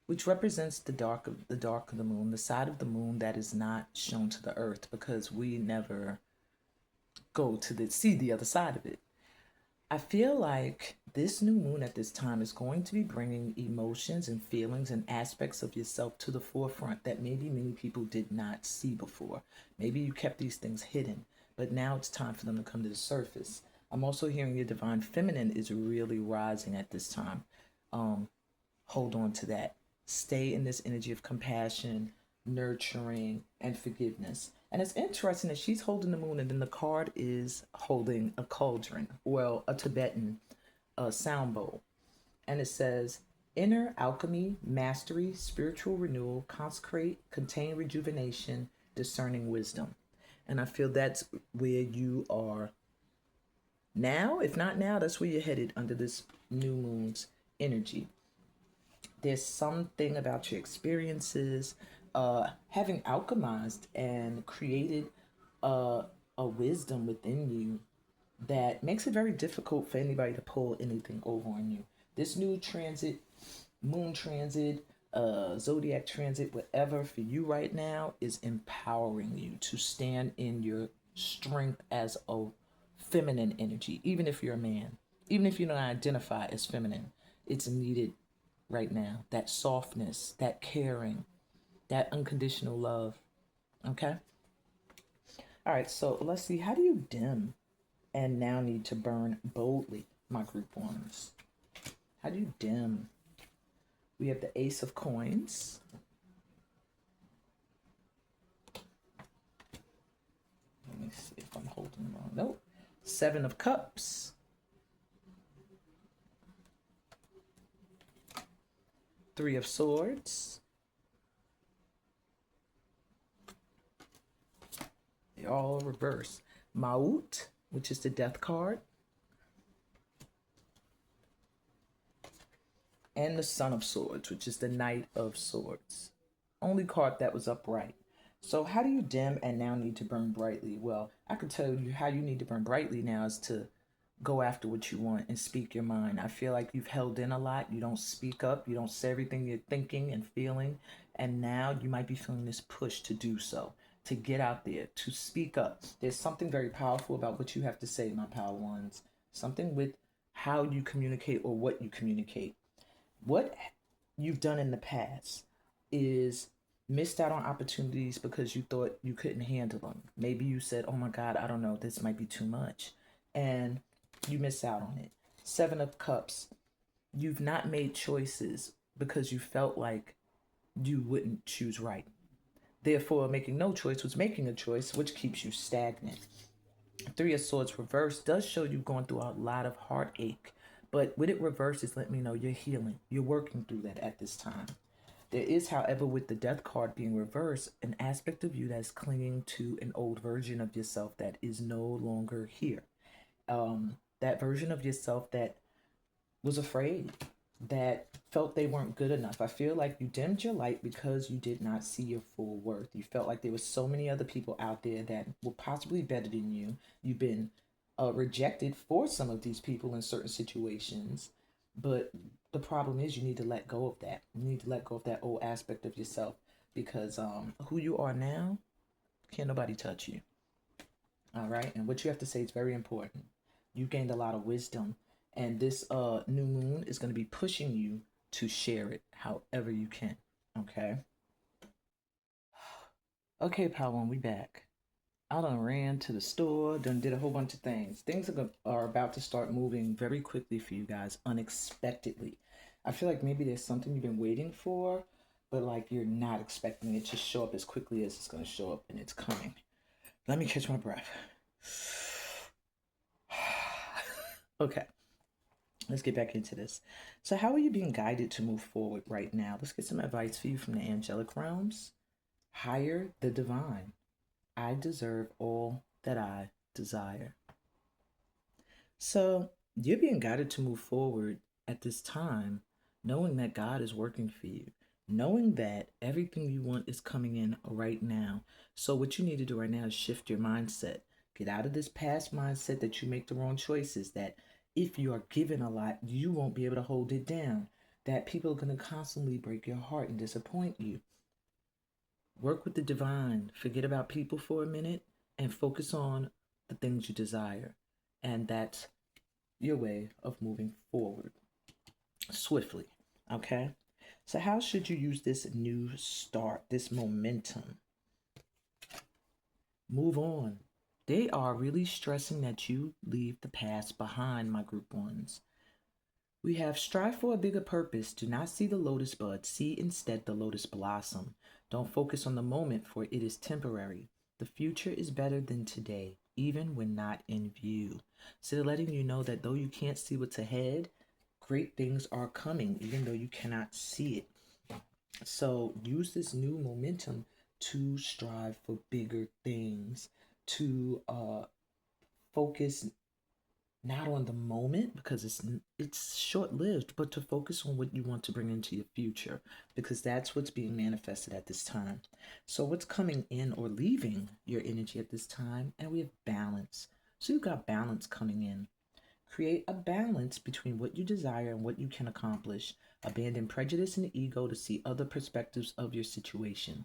which represents the dark of the moon, the side of the moon that is not shown to the earth because we never go to see the other side of it. I feel like this new moon at this time is going to be bringing emotions and feelings and aspects of yourself to the forefront that maybe many people did not see before. Maybe you kept these things hidden, but now it's time for them to come to the surface. I'm also hearing your divine feminine is really rising at this time. Hold on to that. Stay in this energy of compassion, nurturing, and forgiveness. And it's interesting that she's holding the moon and then the card is holding a cauldron, well, a Tibetan sound bowl. And it says, inner alchemy, mastery, spiritual renewal, consecrate, contain rejuvenation, discerning wisdom. And I feel that's where you are now. If not now, that's where you're headed under this new moon's energy. There's something about your experiences, having alchemized and created a wisdom within you that makes it very difficult for anybody to pull anything over on you. This new transit, moon transit, zodiac transit, whatever for you right now is empowering you to stand in your strength as a feminine energy, even if you're a man, even if you don't identify as feminine, it's needed right now. That softness, that caring, that unconditional love. Okay? All right, so let's see. How do you dim and now need to burn boldly, my group 1s? How do you dim? We have the Ace of Coins. Let me see if I'm holding wrong. Nope. 7 of Cups. 3 of Swords. They all reverse. Maut, which is the Death card. And the Son of Swords, which is the Knight of Swords. Only card that was upright. So how do you dim and now need to burn brightly? Well, I can tell you how you need to burn brightly now is to go after what you want and speak your mind. I feel like you've held in a lot. You don't speak up. You don't say everything you're thinking and feeling. And now you might be feeling this push to do so, to get out there, to speak up. There's something very powerful about what you have to say, my power ones. Something with how you communicate or what you communicate. What you've done in the past is missed out on opportunities because you thought you couldn't handle them. Maybe you said, oh my God, I don't know, this might be too much. And you miss out on it. Seven of Cups, you've not made choices because you felt like you wouldn't choose right. Therefore, making no choice was making a choice, which keeps you stagnant. Three of Swords reversed does show you going through a lot of heartache, but with it reversed, it's letting me know you're healing. You're working through that at this time. There is, however, with the Death card being reversed, an aspect of you that's clinging to an old version of yourself that is no longer here. That version of yourself that was afraid, that felt they weren't good enough. I feel like you dimmed your light because you did not see your full worth. You felt like there were so many other people out there that were possibly better than you. You've been rejected for some of these people in certain situations. But the problem is you need to let go of that. You need to let go of that old aspect of yourself because who you are now, can't nobody touch you. All right. And what you have to say is very important. You gained a lot of wisdom. And this new moon is going to be pushing you to share it however you can. Okay. Okay, pal, when we back. I done ran to the store, done did a whole bunch of things. Things are about to start moving very quickly for you guys, unexpectedly. I feel like maybe there's something you've been waiting for, but like you're not expecting it to show up as quickly as it's going to show up, and it's coming. Let me catch my breath. Okay, let's get back into this. So, how are you being guided to move forward right now? Let's get some advice for you from the angelic realms. Hire the divine. I deserve all that I desire. So, you're being guided to move forward at this time, knowing that God is working for you, knowing that everything you want is coming in right now. So, what you need to do right now is shift your mindset. Get out of this past mindset that you make the wrong choices, that if you are given a lot, you won't be able to hold it down, that people are going to constantly break your heart and disappoint you. Work with the divine. Forget about people for a minute and focus on the things you desire. And that's your way of moving forward swiftly. Okay? So, how should you use this new start, this momentum? Move on. They are really stressing that you leave the past behind, my group ones. We have strive for a bigger purpose. Do not see the lotus bud. See instead the lotus blossom. Don't focus on the moment, for it is temporary. The future is better than today, even when not in view. So they're letting you know that though you can't see what's ahead, great things are coming, even though you cannot see it. So use this new momentum to strive for bigger things, to focus not on the moment because it's short-lived, but to focus on what you want to bring into your future because that's what's being manifested at this time. So what's coming in or leaving your energy at this time? And we have balance. So you've got balance coming in. Create a balance between what you desire and what you can accomplish. Abandon prejudice and ego to see other perspectives of your situation.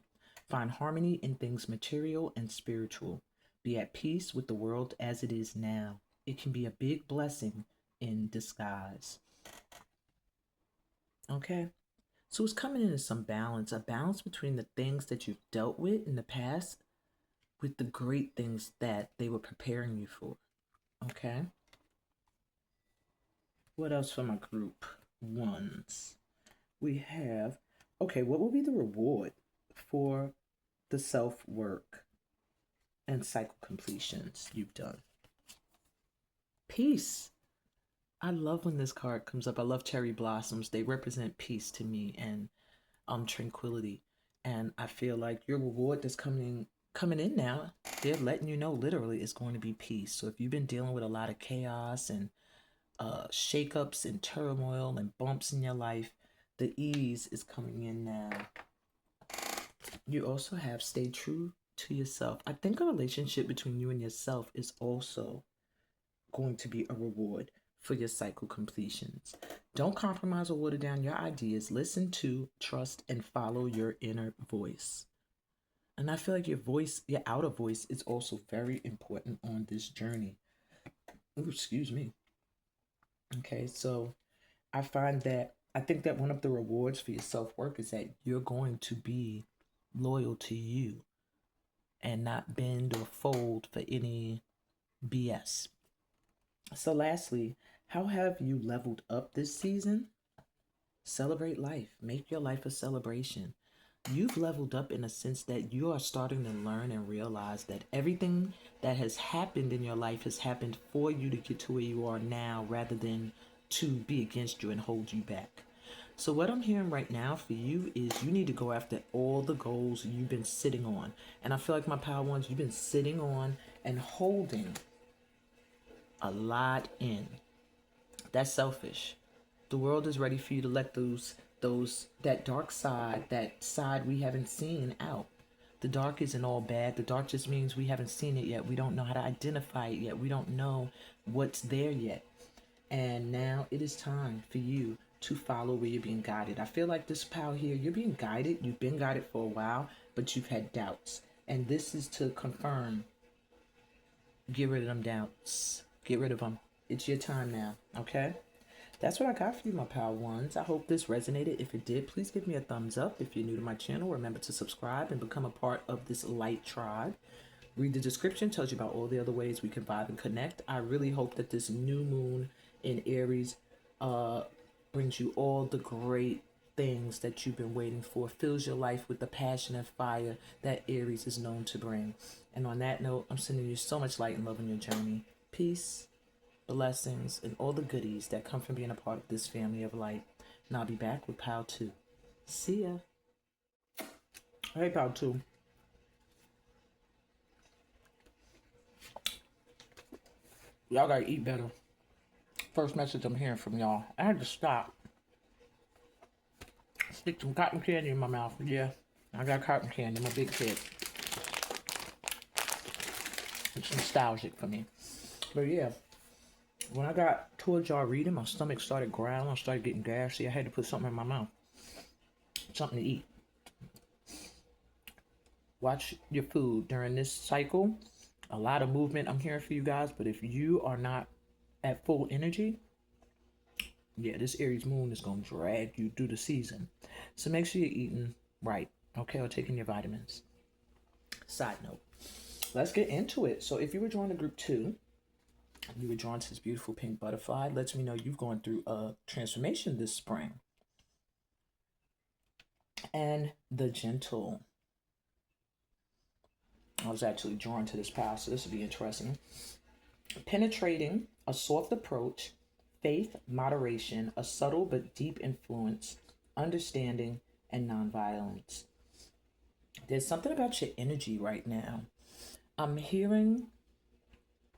Find harmony in things material and spiritual. Be at peace with the world as it is now. It can be a big blessing in disguise. Okay? So it's coming into some balance, a balance between the things that you've dealt with in the past with the great things that they were preparing you for. Okay? What else for my group ones? We have, okay, what will be the reward for the self-work and cycle completions you've done? Peace. I love when this card comes up. I love cherry blossoms. They represent peace to me and tranquility. And I feel like your reward that's coming in now, they're letting you know literally it's going to be peace. So if you've been dealing with a lot of chaos and shakeups and turmoil and bumps in your life, the ease is coming in now. You also have stay true to yourself. I think a relationship between you and yourself is also going to be a reward for your cycle completions. Don't compromise or water down your ideas. Listen to, trust, and follow your inner voice. And I feel like your voice, your outer voice, is also very important on this journey. Ooh, excuse me. Okay, so I think that one of the rewards for your self work is that you're going to be loyal to you and not bend or fold for any BS. So, lastly, how have you leveled up this season? Celebrate life, make your life a celebration. You've leveled up in a sense that you are starting to learn and realize that everything that has happened in your life has happened for you to get to where you are now rather than to be against you and hold you back. So, what I'm hearing right now for you is you need to go after all the goals you've been sitting on. And I feel like my power ones, you've been sitting on and holding a lot in. That's selfish. The world is ready for you to let that dark side, that side we haven't seen out. The dark isn't all bad. The dark just means we haven't seen it yet. We don't know how to identify it yet. We don't know what's there yet. And now it is time for you to follow where you're being guided. I feel like this power here, you're being guided. You've been guided for a while, but you've had doubts. And this is to confirm. Get rid of them doubts. Get rid of them. It's your time now, okay? That's what I got for you, my power ones. I hope this resonated. If it did, please give me a thumbs up. If you're new to my channel, remember to subscribe and become a part of this light tribe. Read the description, tells you about all the other ways we can vibe and connect. I really hope that this new moon in Aries brings you all the great things that you've been waiting for, fills your life with the passion and fire that Aries is known to bring. And on that note, I'm sending you so much light and love in your journey. Peace, blessings, and all the goodies that come from being a part of this family of light. And I'll be back with Power 2. See ya. Hey, Power 2. Y'all gotta eat better. First message I'm hearing from y'all. I had to stop. Stick some cotton candy in my mouth. Yeah, I got cotton candy. I'm a big kid. It's nostalgic for me. But yeah, when I got towards y'all reading, my stomach started growling. I started getting gassy. I had to put something in my mouth. Something to eat. Watch your food during this cycle. A lot of movement I'm hearing for you guys, but if you are not at full energy, yeah, this Aries moon is going to drag you through the season. So make sure you're eating right, okay, or taking your vitamins. Side note, let's get into it. So if you were drawn to group 2, you were drawn to this beautiful pink butterfly, lets me know you've gone through a transformation this spring. And the gentle. I was actually drawn to this path, so this will be interesting. Penetrating, a soft approach, faith, moderation, a subtle but deep influence, understanding, and nonviolence. There's something about your energy right now. I'm hearing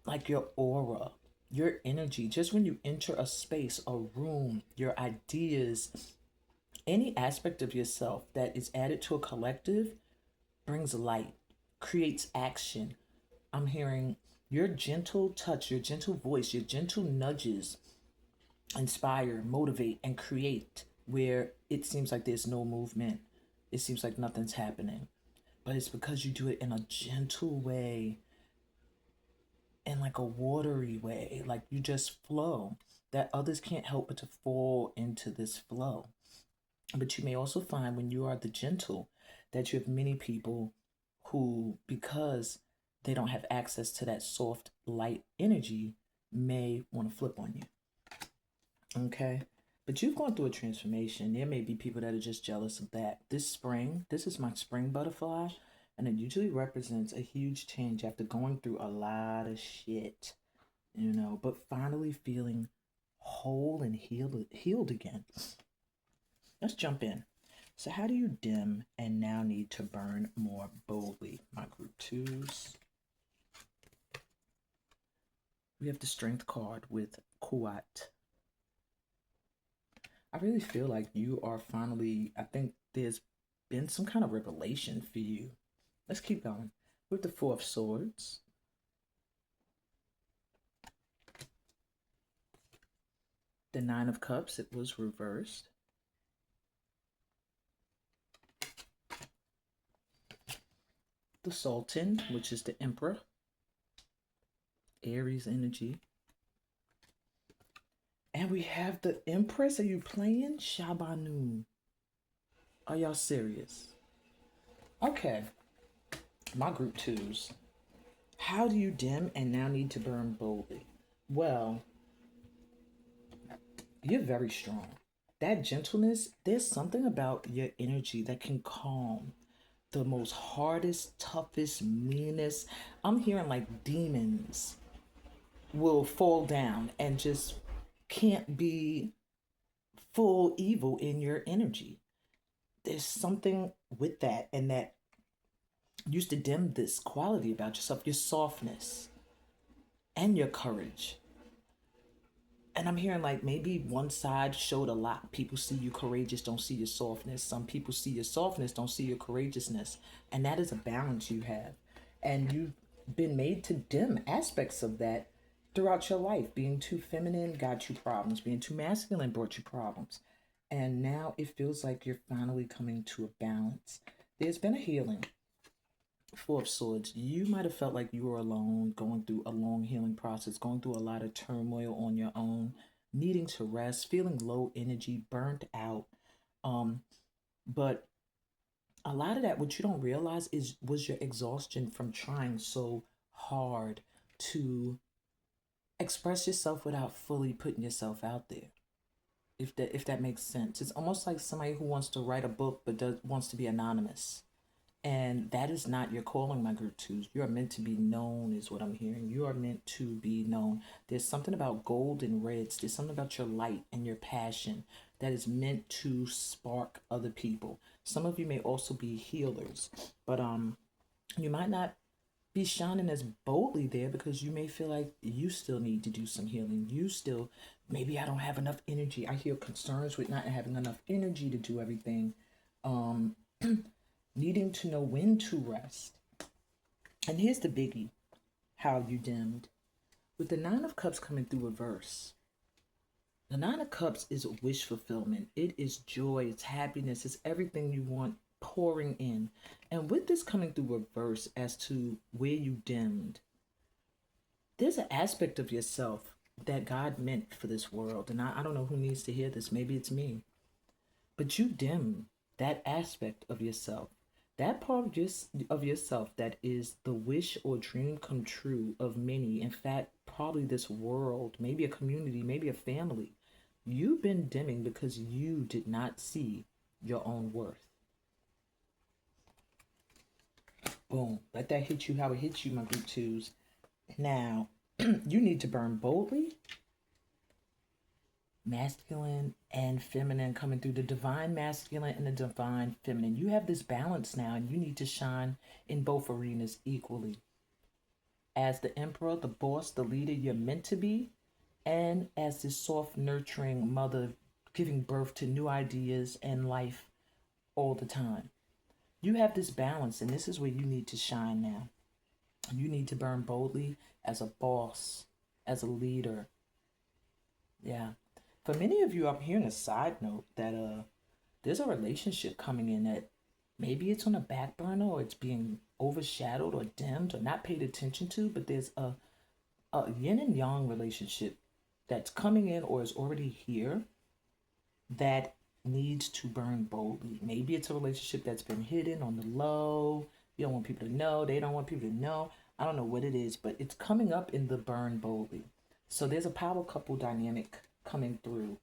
like your aura, your energy, just when you enter a space, a room, your ideas, any aspect of yourself that is added to a collective brings light, creates action. I'm hearing your gentle touch, your gentle voice, your gentle nudges inspire, motivate, and create where it seems like there's no movement. It seems like nothing's happening. But it's because you do it in a gentle way, in like a watery way, like you just flow, that others can't help but to fall into this flow. But you may also find when you are the gentle that you have many people who, because they don't have access to that soft, light energy, may want to flip on you. Okay? But you've gone through a transformation. There may be people that are just jealous of that. This spring, this is my spring butterfly, and it usually represents a huge change after going through a lot of shit, but finally feeling whole and healed again. Let's jump in. So how do you dim and now need to burn more boldly? My group 2s. We have the strength card with Kuat. I really feel like you are finally, I think there's been some kind of revelation for you. Let's keep going. With the Four of Swords, the Nine of Cups, it was reversed. The Sultan, which is the Emperor, Aries energy. And we have the Empress. Are you playing? Shabanu. Are y'all serious? Okay. My group twos. How do you dim and now need to burn boldly? Well, you're very strong. That gentleness, there's something about your energy that can calm the most hardest, toughest, meanest. I'm hearing like demons will fall down and just can't be full evil in your energy. There's something with that, and that used to dim this quality about yourself, your softness and your courage. And I'm hearing like maybe one side showed a lot. People see you courageous, don't see your softness. Some people see your softness, don't see your courageousness. And that is a balance you have. And you've been made to dim aspects of that throughout your life. Being too feminine got you problems. Being too masculine brought you problems. And now it feels like you're finally coming to a balance. There's been a healing. Four of Swords, you might have felt like you were alone, going through a long healing process, going through a lot of turmoil on your own, needing to rest, feeling low energy, burnt out. But a lot of that, what you don't realize was your exhaustion from trying so hard to express yourself without fully putting yourself out there. If that makes sense. It's almost like somebody who wants to write a book but wants to be anonymous. And that is not your calling, my group twos. You are meant to be known, is what I'm hearing. You are meant to be known. There's something about gold and reds. There's something about your light and your passion that is meant to spark other people. Some of you may also be healers, but you might not be shining as boldly there because you may feel like you still need to do some healing. You still, maybe I don't have enough energy. I hear concerns with not having enough energy to do everything. Needing to know when to rest. And here's the biggie, how you dimmed. With the Nine of Cups coming through reverse, the Nine of Cups is wish fulfillment. It is joy, it's happiness, it's everything you want pouring in. And with this coming through reverse as to where you dimmed, there's an aspect of yourself that God meant for this world. And I don't know who needs to hear this. Maybe it's me. But you dim that aspect of yourself. That part of yourself that is the wish or dream come true of many, in fact, probably this world, maybe a community, maybe a family, you've been dimming because you did not see your own worth. Boom. Let that hit you how it hits you, my group twos. Now, you need to burn boldly. Masculine and feminine coming through, the divine masculine and the divine feminine. You have this balance now, and you need to shine in both arenas equally. As the emperor, the boss, the leader you're meant to be, and as this soft, nurturing mother giving birth to new ideas and life all the time. You have this balance, and this is where you need to shine now. You need to burn boldly as a boss, as a leader. Yeah. For many of you, I'm hearing a side note that there's a relationship coming in that maybe it's on a back burner or it's being overshadowed or dimmed or not paid attention to, but there's a yin and yang relationship that's coming in or is already here that needs to burn boldly. Maybe it's a relationship that's been hidden on the low. You don't want people to know. They don't want people to know. I don't know what it is, but it's coming up in the burn boldly. So there's a power couple dynamic coming through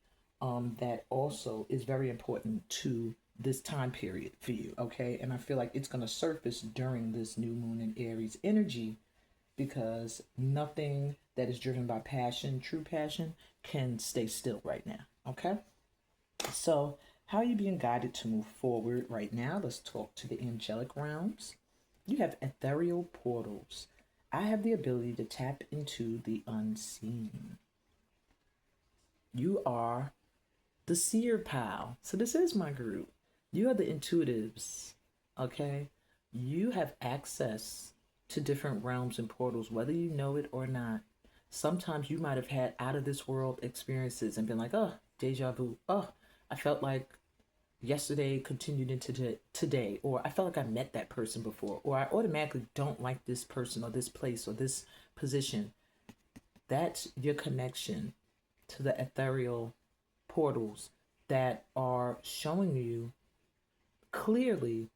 that also is very important to this time period for you, okay? And I feel like it's going to surface during this new moon in Aries energy because nothing that is driven by passion, true passion, can stay still right now, okay? So how are you being guided to move forward right now? Let's talk to the angelic realms. You have ethereal portals. I have the ability to tap into the unseen. You are the seer pal. So this is my group. You are the intuitives, okay? You have access to different realms and portals, whether you know it or not. Sometimes you might have had out of this world experiences and been like, oh, deja vu. Oh, I felt like yesterday continued into today, or I felt like I met that person before, or I automatically don't like this person or this place or this position. That's your connection to the ethereal portals that are showing you clearly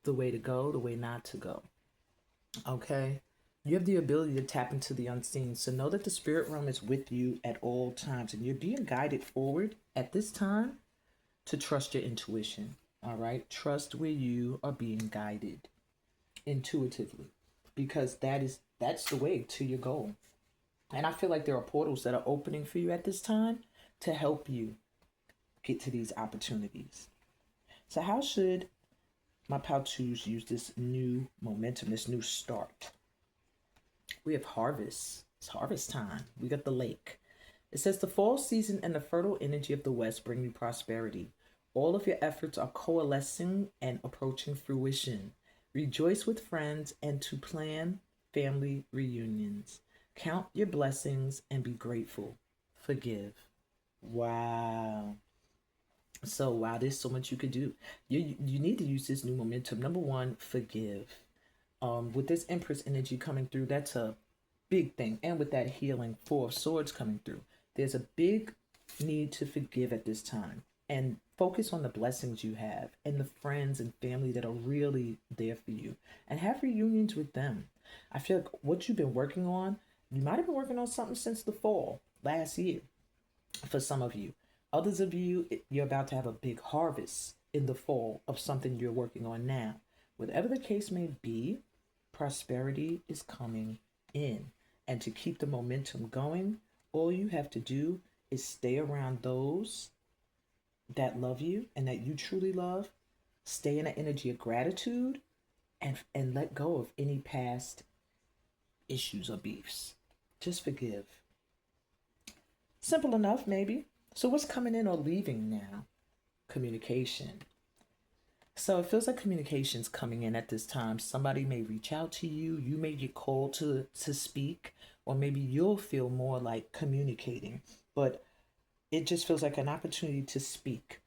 the way to go, the way not to go. Okay? You have the ability to tap into the unseen. So know that the spirit realm is with you at all times and you're being guided forward at this time to trust your intuition. All right? Trust where you are being guided intuitively because that's the way to your goal. And I feel like there are portals that are opening for you at this time to help you get to these opportunities. So how should my Paltus use this new momentum, this new start? We have harvest. It's harvest time. We got the lake. It says the fall season and the fertile energy of the West bring you prosperity. All of your efforts are coalescing and approaching fruition. Rejoice with friends and to plan family reunions. Count your blessings and be grateful. Forgive. Wow. So wow, there's so much you could do. You need to use this new momentum. Number one, forgive. With this Empress energy coming through, that's a big thing. And with that healing Four of Swords coming through, there's a big need to forgive at this time and focus on the blessings you have and the friends and family that are really there for you and have reunions with them. I feel like what you've been working on, you might have been working on something since the fall last year for some of you. Others of you, you're about to have a big harvest in the fall of something you're working on now. Whatever the case may be, prosperity is coming in. And to keep the momentum going, all you have to do is stay around those that love you and that you truly love. Stay in an energy of gratitude and let go of any past issues or beefs. Just forgive. Simple enough, maybe. So what's coming in or leaving now? Communication. So it feels like communication's coming in at this time. Somebody may reach out to you. You may get called to speak, or maybe you'll feel more like communicating. But it just feels like an opportunity to speak.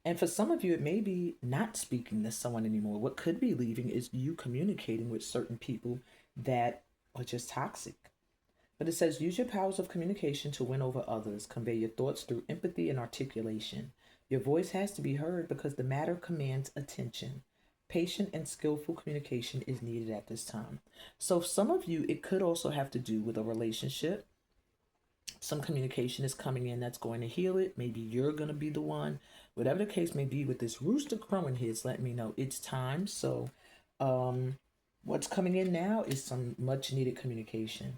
And for some of you, it may be not speaking to someone anymore. What could be leaving is you communicating with certain people that are just toxic. But it says use your powers of communication to win over others. Convey your thoughts through empathy and articulation. Your voice has to be heard because the matter commands attention. Patient and skillful communication is needed at this time. So some of you, it could also have to do with a relationship. Some communication is coming in that's going to heal it. Maybe you're going to be the one. Whatever the case may be with this rooster crowing here, it's letting me know it's time. So what's coming in now is some much needed communication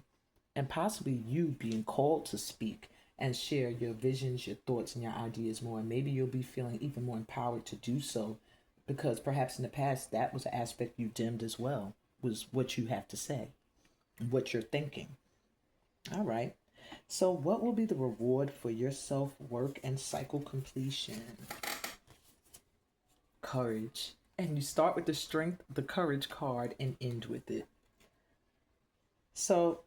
and possibly you being called to speak and share your visions, your thoughts, and your ideas more. And maybe you'll be feeling even more empowered to do so because perhaps in the past that was an aspect you dimmed as well, was what you have to say, what you're thinking. All right. So what will be the reward for your self-work and cycle completion? Courage. And you start with the strength, the courage card, and end with it. So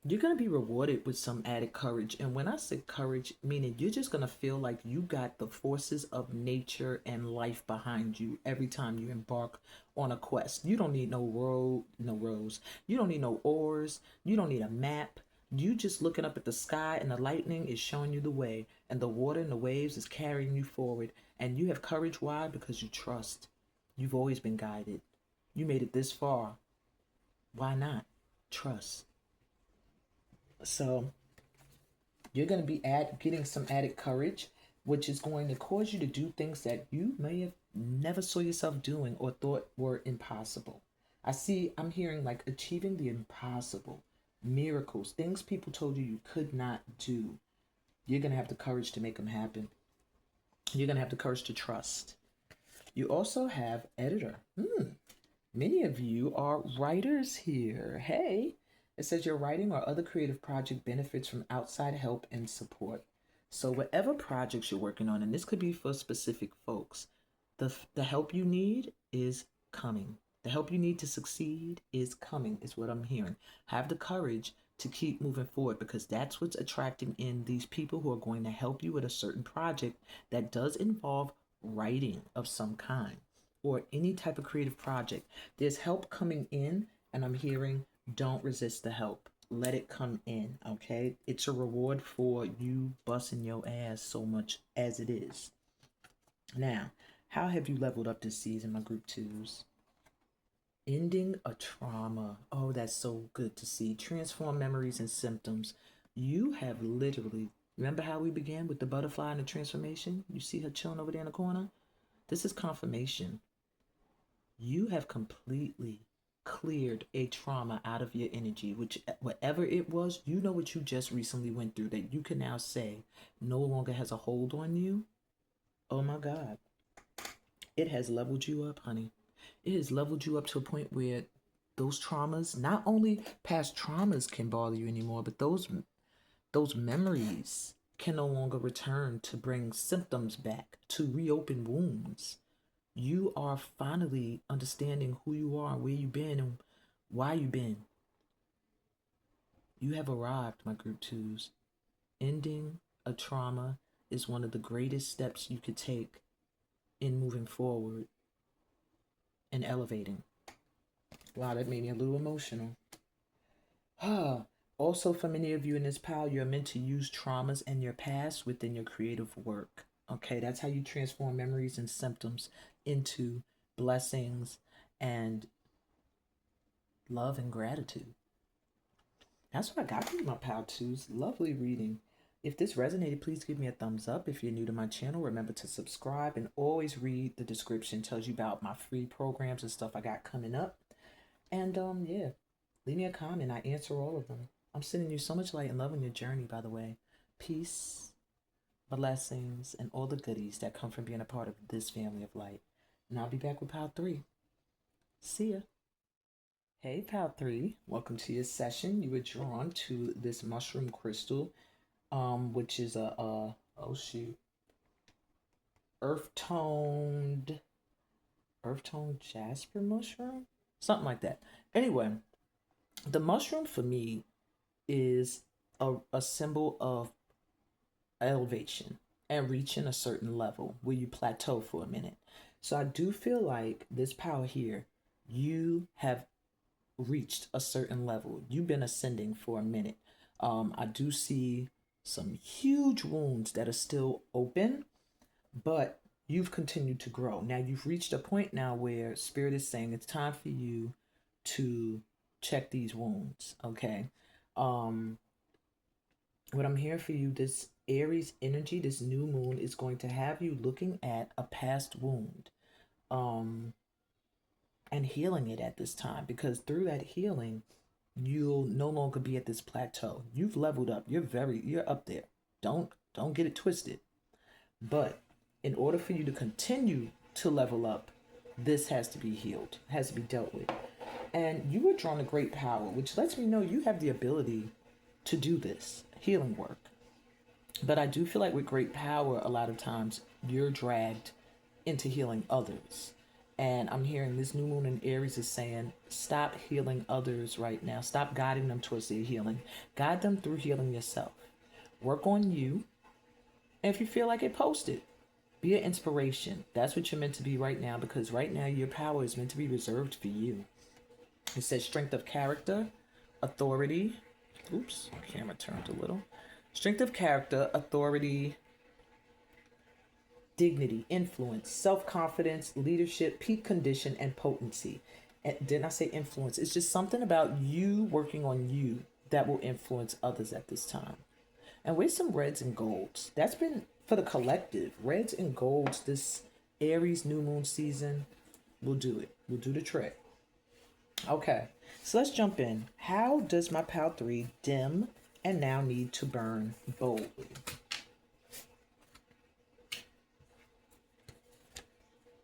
you're going to be rewarded with some added courage. And when I say courage, meaning you're just going to feel like you got the forces of nature and life behind you every time you embark on a quest. You don't need no road, no rows. You don't need no oars. You don't need a map. You just looking up at the sky and the lightning is showing you the way and the water and the waves is carrying you forward. And you have courage. Why? Because you trust. You've always been guided. You made it this far. Why not? Trust. So you're going to be getting some added courage, which is going to cause you to do things that you may have never saw yourself doing or thought were impossible. I'm hearing like achieving the impossible, miracles, things people told you could not do. You're going to have the courage to make them happen. You're going to have the courage to trust. You also have editor. Many of you are writers here. Hey. It says your writing or other creative project benefits from outside help and support. So whatever projects you're working on, and this could be for specific folks, the help you need is coming. The help you need to succeed is coming, is what I'm hearing. Have the courage to keep moving forward, because that's what's attracting in these people who are going to help you with a certain project that does involve writing of some kind or any type of creative project. There's help coming in, and I'm hearing don't resist the help. Let it come in, okay? It's a reward for you busting your ass so much as it is. Now, how have you leveled up this season, my group twos? Ending a trauma. Oh, that's so good to see. Transform memories and symptoms. You have literally, remember how we began with the butterfly and the transformation? You see her chilling over there in the corner? This is confirmation. You have completely cleared a trauma out of your energy, which whatever it was, you know what you just recently went through that you can now say no longer has a hold on you. Oh my God. It has leveled you up, honey. It has leveled you up to a point where those traumas, not only past traumas can bother you anymore, but those memories can no longer return to bring symptoms back, to reopen wounds. You are finally understanding who you are, where you've been, and why you've been. You have arrived, my group twos. Ending a trauma is one of the greatest steps you could take in moving forward and elevating. Wow, that made me a little emotional. Also, for many of you in this pile, you're meant to use traumas in your past within your creative work. Okay, that's how you transform memories and symptoms into blessings and love and gratitude. That's what I got for you, my pal twos. Lovely reading. If this resonated, please give me a thumbs up. If you're new to my channel, remember to subscribe and always read the description. It tells you about my free programs and stuff I got coming up. And yeah, leave me a comment. I answer all of them. I'm sending you so much light and love on your journey, by the way. Peace, blessings, and all the goodies that come from being a part of this family of light. And I'll be back with pile 3. See ya. Hey, pile 3. Welcome to your session. You were drawn to this mushroom crystal, which is a oh shoot, earth toned jasper mushroom, something like that. Anyway, the mushroom for me is a symbol of elevation and reaching a certain level where you plateau for a minute. So I do feel like this power here, you have reached a certain level. You've been ascending for a minute. I do see some huge wounds that are still open, but you've continued to grow. Now you've reached a point now where Spirit is saying it's time for you to check these wounds. Okay. What I'm hearing for you, this Aries energy, this new moon is going to have you looking at a past wound, and healing it at this time, because through that healing, you'll no longer be at this plateau. You've leveled up. You're up there. Don't get it twisted. But in order for you to continue to level up, this has to be healed, has to be dealt with. And you were drawn to great power, which lets me know you have the ability to do this healing work. But I do feel like with great power, a lot of times you're dragged into healing others. And I'm hearing this new moon in Aries is saying, stop healing others right now. Stop guiding them towards their healing. Guide them through healing yourself. Work on you. And if you feel like it, post it. Be an inspiration. That's what you're meant to be right now, because right now your power is meant to be reserved for you. It says strength of character, authority. Oops, camera turned a little. Strength of character, authority, dignity, influence, self-confidence, leadership, peak condition, and potency. And didn't I say influence? It's just something about you working on you that will influence others at this time. And with some reds and golds, that's been for the collective. Reds and golds this Aries new moon season will do it. We'll do the trick. Okay, so let's jump in. How does my pile 3 dim and now need to burn boldly?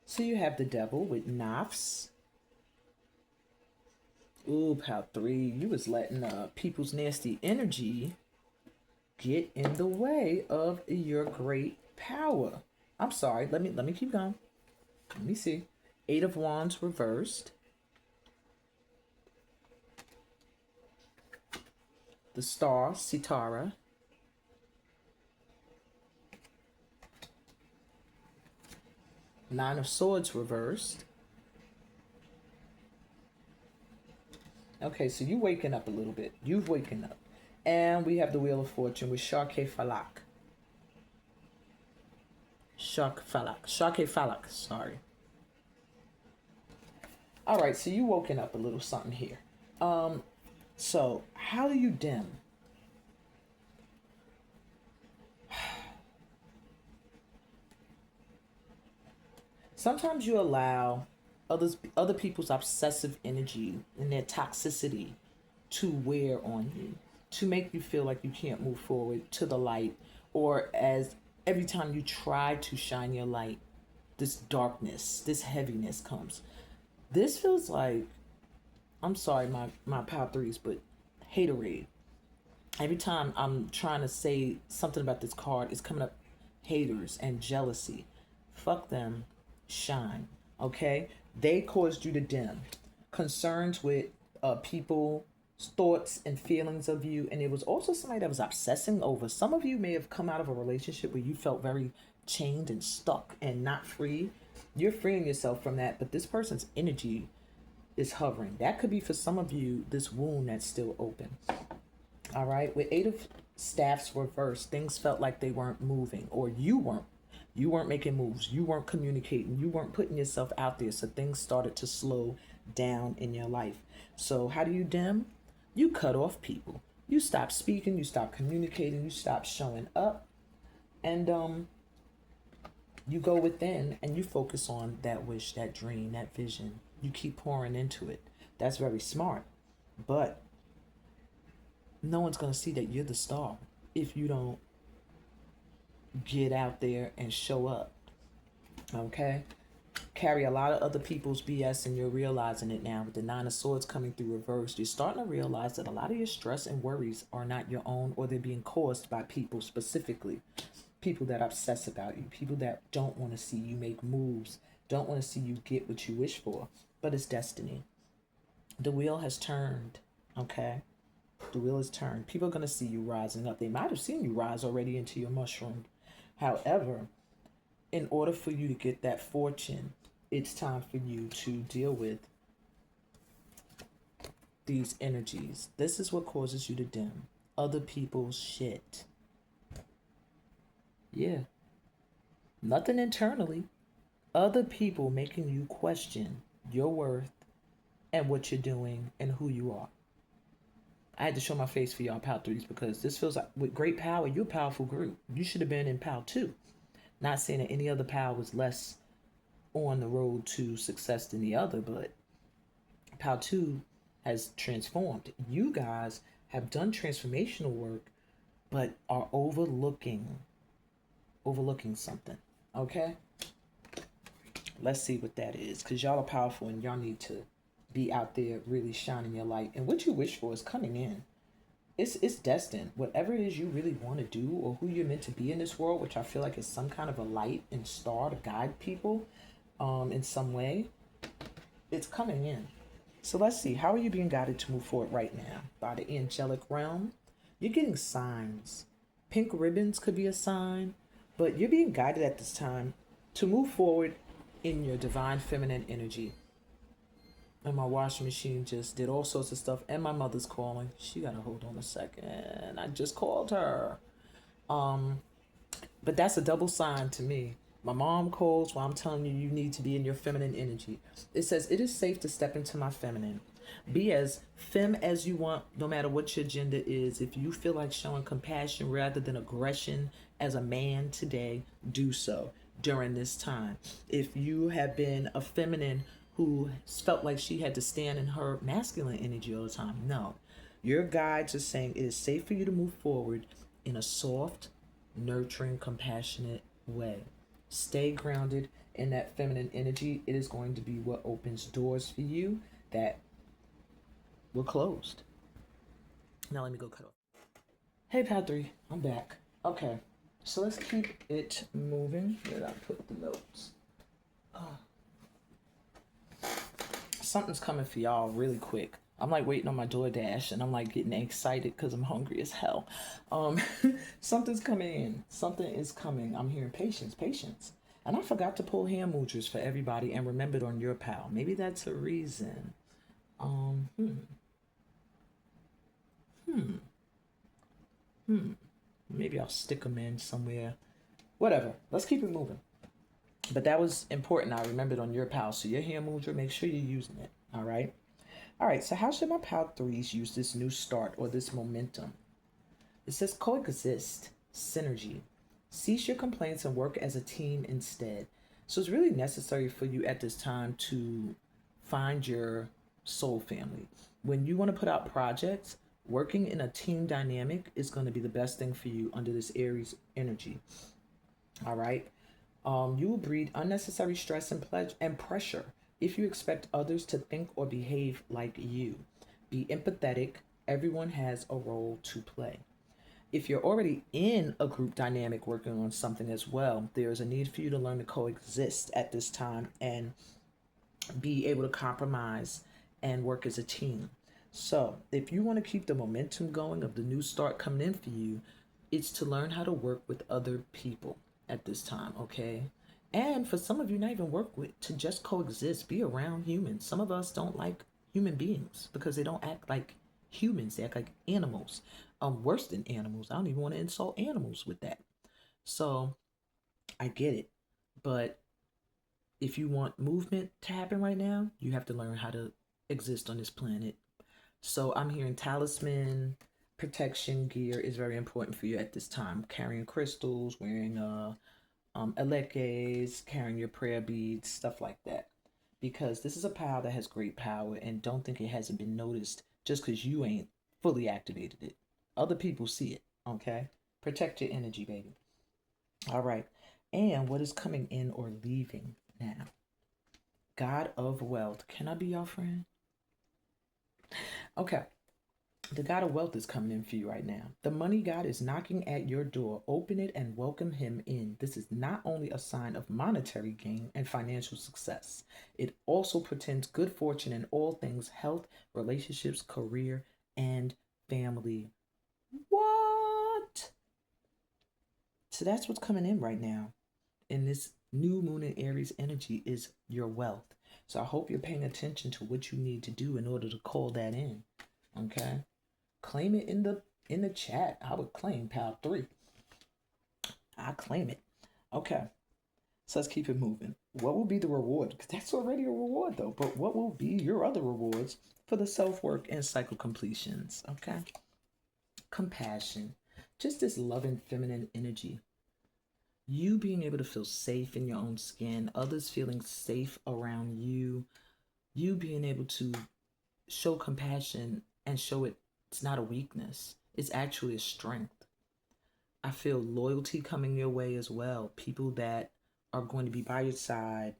So you have the devil with knives. Ooh, pile 3, you was letting people's nasty energy get in the way of your great power. I'm sorry. Let me keep going. Let me see. 8 of Wands reversed. The Star, Sitara. Nine of Swords reversed. Okay, so you waking up a little bit. You've waken up. And we have the Wheel of Fortune with Sharke Falak. Sharke Falak, sorry. All right, so you woken up a little something here. So how do you dim? Sometimes you allow other people's obsessive energy and their toxicity to wear on you, to make you feel like you can't move forward to the light, or as every time you try to shine your light, this darkness, this heaviness comes. This feels like, I'm sorry, my power threes, but haterade. Every time I'm trying to say something about this card, it's coming up haters and jealousy. Fuck them, shine, okay? They caused you to dim. Concerns with people's thoughts and feelings of you. And it was also somebody that was obsessing over. Some of you may have come out of a relationship where you felt very chained and stuck and not free. You're freeing yourself from that, but this person's energy is hovering. That could be for some of you this wound that's still open. All right, with 8 of Staffs reversed, things felt like they weren't moving, or you weren't making moves, you weren't communicating, you weren't putting yourself out there, so things started to slow down in your life. So how do you dim? You cut off people. You stop speaking, you stop communicating, you stop showing up, and you go within and you focus on that wish, that dream, that vision. You keep pouring into it. That's very smart. But no one's going to see that you're the star if you don't get out there and show up. Okay? Carry a lot of other people's BS and you're realizing it now with the 9 of Swords coming through reverse. You're starting to realize that a lot of your stress and worries are not your own, or they're being caused by people specifically. People that obsess about you, people that don't want to see you make moves, don't want to see you get what you wish for, but it's destiny. The wheel has turned, okay? The wheel has turned. People are going to see you rising up. They might have seen you rise already into your mushroom. However, in order for you to get that fortune, it's time for you to deal with these energies. This is what causes you to dim. Other people's shit. Yeah. Nothing internally. Other people making you question your worth and what you're doing and who you are. I had to show my face for y'all PAL 3s because this feels like with great power, you're a powerful group. You should have been in PAL 2. Not saying that any other PAL was less on the road to success than the other, but PAL 2 has transformed. You guys have done transformational work, but are overlooking something. Okay? Let's see what that is, because y'all are powerful and y'all need to be out there really shining your light. And what you wish for is coming in. It's destined. Whatever it is you really want to do or who you're meant to be in this world, which I feel like is some kind of a light and star to guide people in some way, it's coming in. So let's see. How are you being guided to move forward right now? By the angelic realm. You're getting signs. Pink ribbons could be a sign, but you're being guided at this time to move forward in your divine feminine energy. And my washing machine just did all sorts of stuff. And my mother's calling. She gotta hold on a second. I just called her. But that's a double sign to me. My mom calls while I'm telling you you need to be in your feminine energy. It says, it is safe to step into my feminine. Be as femme as you want, no matter what your gender is. If you feel like showing compassion rather than aggression as a man today, do so during this time. If you have been a feminine who felt like she had to stand in her masculine energy all the time, no. Your guides are saying it is safe for you to move forward in a soft, nurturing, compassionate way. Stay grounded in that feminine energy. It is going to be what opens doors for you that were closed. Now let me go cut off. Hey, Pad 3, I'm back. Okay, so let's keep it moving. Where did I put the notes? Something's coming for y'all really quick. I'm like waiting on my DoorDash and I'm like getting excited because I'm hungry as hell. Um, something's coming in. Something is coming. I'm hearing patience, patience. And I forgot to pull hand movers for everybody and remembered on your pal. Maybe that's a reason. Um, hmm, maybe I'll stick them in somewhere. Whatever. Let's keep it moving. But that was important. I remembered on your pal. So your hand mover, make sure you're using it. All right. All right. So how should my pal threes use this new start or this momentum? It says coexist, synergy. Cease your complaints and work as a team instead. So it's really necessary for you at this time to find your soul family. When you want to put out projects, working in a team dynamic is going to be the best thing for you under this Aries energy. All right. You will breed unnecessary stress and pressure if you expect others to think or behave like you. Be empathetic. Everyone has a role to play. If you're already in a group dynamic working on something as well, there's a need for you to learn to coexist at this time and be able to compromise and work as a team. So, if you want to keep the momentum going of the new start coming in for you, it's to learn how to work with other people at this time, okay? And for some of you, not even work with, to just coexist, be around humans. Some of us don't like human beings because they don't act like humans, they act like animals. Worse than animals. I don't even want to insult animals with that. So I get it. But if you want movement to happen right now, you have to learn how to exist on this planet. So I'm hearing talisman protection gear is very important for you at this time. Carrying crystals, wearing elekes, carrying your prayer beads, stuff like that. Because this is a power that has great power, and don't think it hasn't been noticed just because you ain't fully activated it. Other people see it, okay? Protect your energy, baby. All right. And what is coming in or leaving now? God of wealth. Can I be your friend? Okay. The God of wealth is coming in for you right now. The money God is knocking at your door. Open it and welcome him in. This is not only a sign of monetary gain and financial success, it also portends good fortune in all things health, relationships, career, and family. What? So that's what's coming in right now. In this new moon in Aries energy is your wealth. So I hope you're paying attention to what you need to do in order to call that in. Okay? Claim it in the chat. I would claim pal 3. I claim it. Okay. So let's keep it moving. What will be the reward? Because that's already a reward though. But what will be your other rewards for the self-work and cycle completions? Okay. Compassion. Just this loving feminine energy. You being able to feel safe in your own skin, others feeling safe around you, you being able to show compassion and show it's not a weakness, it's actually a strength. I feel loyalty coming your way as well. People that are going to be by your side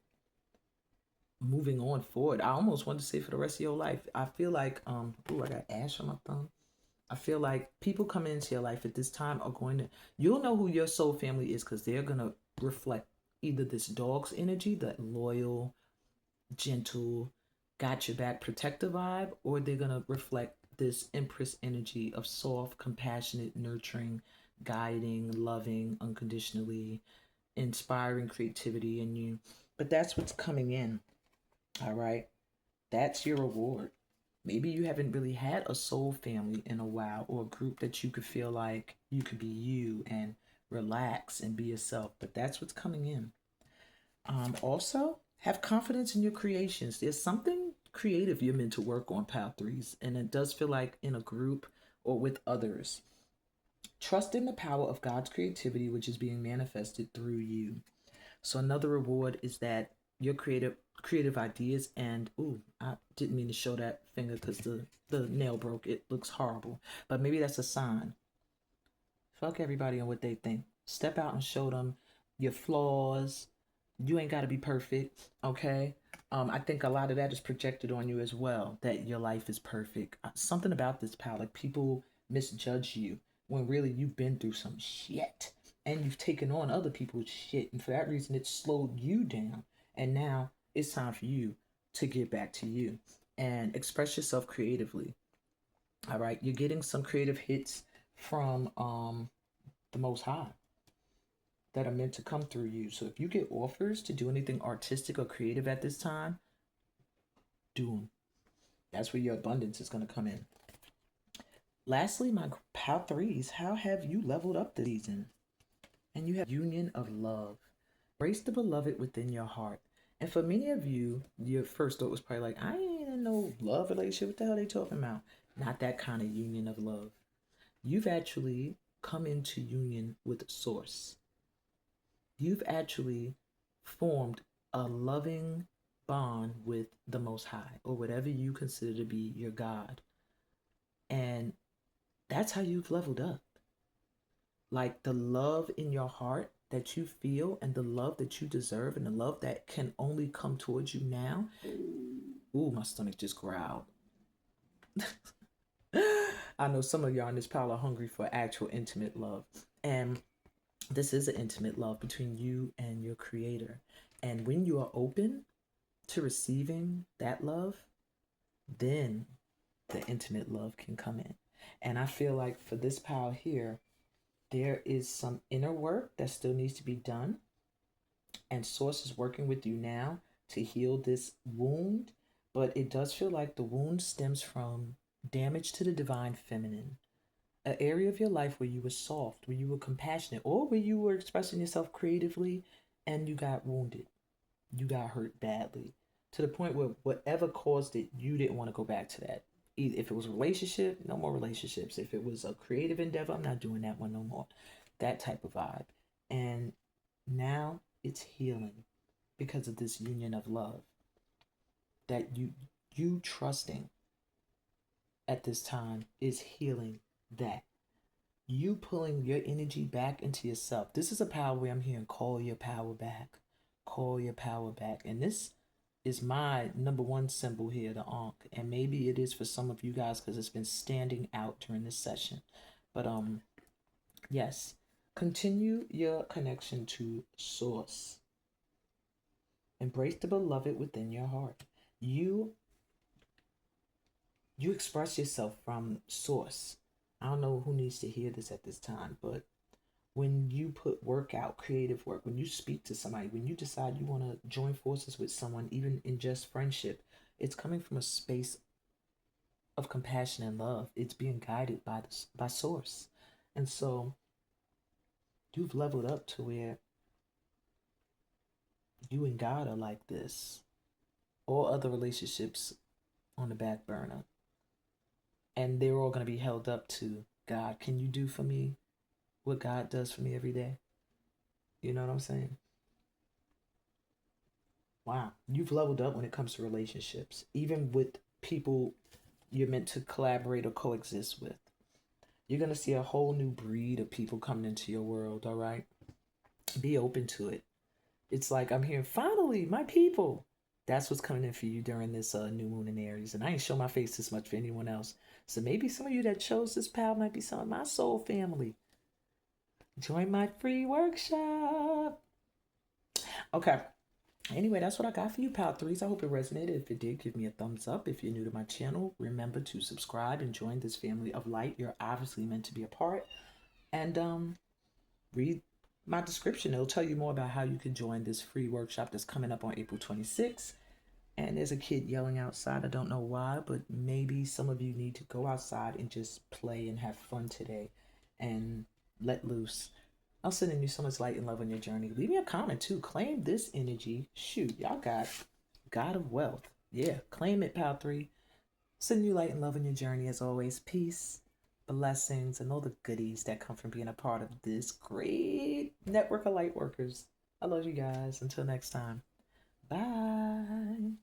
moving on forward. I almost want to say for the rest of your life. I feel like I got ash on my thumb. I feel like people coming into your life at this time are going to, you'll know who your soul family is because they're going to reflect either this dog's energy, that loyal, gentle, got your back, protective vibe, or they're going to reflect this empress energy of soft, compassionate, nurturing, guiding, loving, unconditionally, inspiring creativity in you. But that's what's coming in. All right. That's your reward. Maybe you haven't really had a soul family in a while or a group that you could feel like you could be you and relax and be yourself. But that's what's coming in. Also, have confidence in your creations. There's something creative you're meant to work on, pal threes, and it does feel like in a group or with others. Trust in the power of God's creativity, which is being manifested through you. So another reward is that your creative ideas and I didn't mean to show that finger because the nail broke. It looks horrible, but maybe that's a sign. Fuck everybody on what they think. Step out and show them your flaws. You ain't got to be perfect, okay? I think a lot of that is projected on you as well, that your life is perfect. Something about this pal, like people misjudge you. when really you've been through some shit and you've taken on other people's shit. And for that reason, it slowed you down. And now it's time for you to get back to you and express yourself creatively. All right. You're getting some creative hits from the Most High that are meant to come through you. So if you get offers to do anything artistic or creative at this time, do them. That's where your abundance is going to come in. Lastly, my pal threes, how have you leveled up this season? And you have union of love. Embrace the beloved within your heart. And for many of you, your first thought was probably like, I ain't in no love relationship. What the hell are they talking about? Not that kind of union of love. You've actually come into union with Source. You've actually formed a loving bond with the Most High, or whatever you consider to be your God. And that's how you've leveled up. Like the love in your heart that you feel, and the love that you deserve, and the love that can only come towards you now. Ooh, my stomach just growled. I know some of y'all in this pile are hungry for actual intimate love. And this is an intimate love between you and your creator. And when you are open to receiving that love, then the intimate love can come in. And I feel like for this pile here, there is some inner work that still needs to be done. And Source is working with you now to heal this wound. But it does feel like the wound stems from damage to the divine feminine. An area of your life where you were soft, where you were compassionate, or where you were expressing yourself creatively and you got wounded. You got hurt badly. To the point where whatever caused it, you didn't want to go back to that. If it was a relationship, no more relationships. If it was a creative endeavor, I'm not doing that one no more. That type of vibe. And now it's healing because of this union of love. That you trusting at this time is healing that. You pulling your energy back into yourself. This is a power where I'm hearing call your power back. Call your power back. And this is my number one symbol here, the Ankh. And maybe it is for some of you guys because it's been standing out during this session. But yes, continue your connection to Source. Embrace the beloved within your heart. You express yourself from Source. I don't know who needs to hear this at this time, but when you put work out, creative work, when you speak to somebody, when you decide you want to join forces with someone, even in just friendship, it's coming from a space of compassion and love. It's being guided by Source. And so you've leveled up to where you and God are like this. All other relationships on the back burner. And they're all going to be held up to God. Can you do for me what God does for me every day? You know what I'm saying? Wow. You've leveled up when it comes to relationships, even with people you're meant to collaborate or coexist with. You're going to see a whole new breed of people coming into your world, all right? Be open to it. It's like I'm hearing, finally, my people. That's what's coming in for you during this new moon in Aries. And I ain't show my face this much for anyone else. So maybe some of you that chose this pal might be some of my soul family. Join my free workshop. Okay. Anyway, that's what I got for you, pal threes. I hope it resonated. If it did, give me a thumbs up. If you're new to my channel, remember to subscribe and join this family of light. You're obviously meant to be a part. And read my description. It'll tell you more about how you can join this free workshop that's coming up on April 26th. And there's a kid yelling outside. I don't know why, but maybe some of you need to go outside and just play and have fun today and let loose. I'm sending you so much light and love on your journey. Leave me a comment too. Claim this energy. Shoot, y'all got God of Wealth. Yeah, claim it, pal 3. Sending you light and love on your journey as always. Peace, blessings, and all the goodies that come from being a part of this great network of light workers. I love you guys. Until next time. Bye.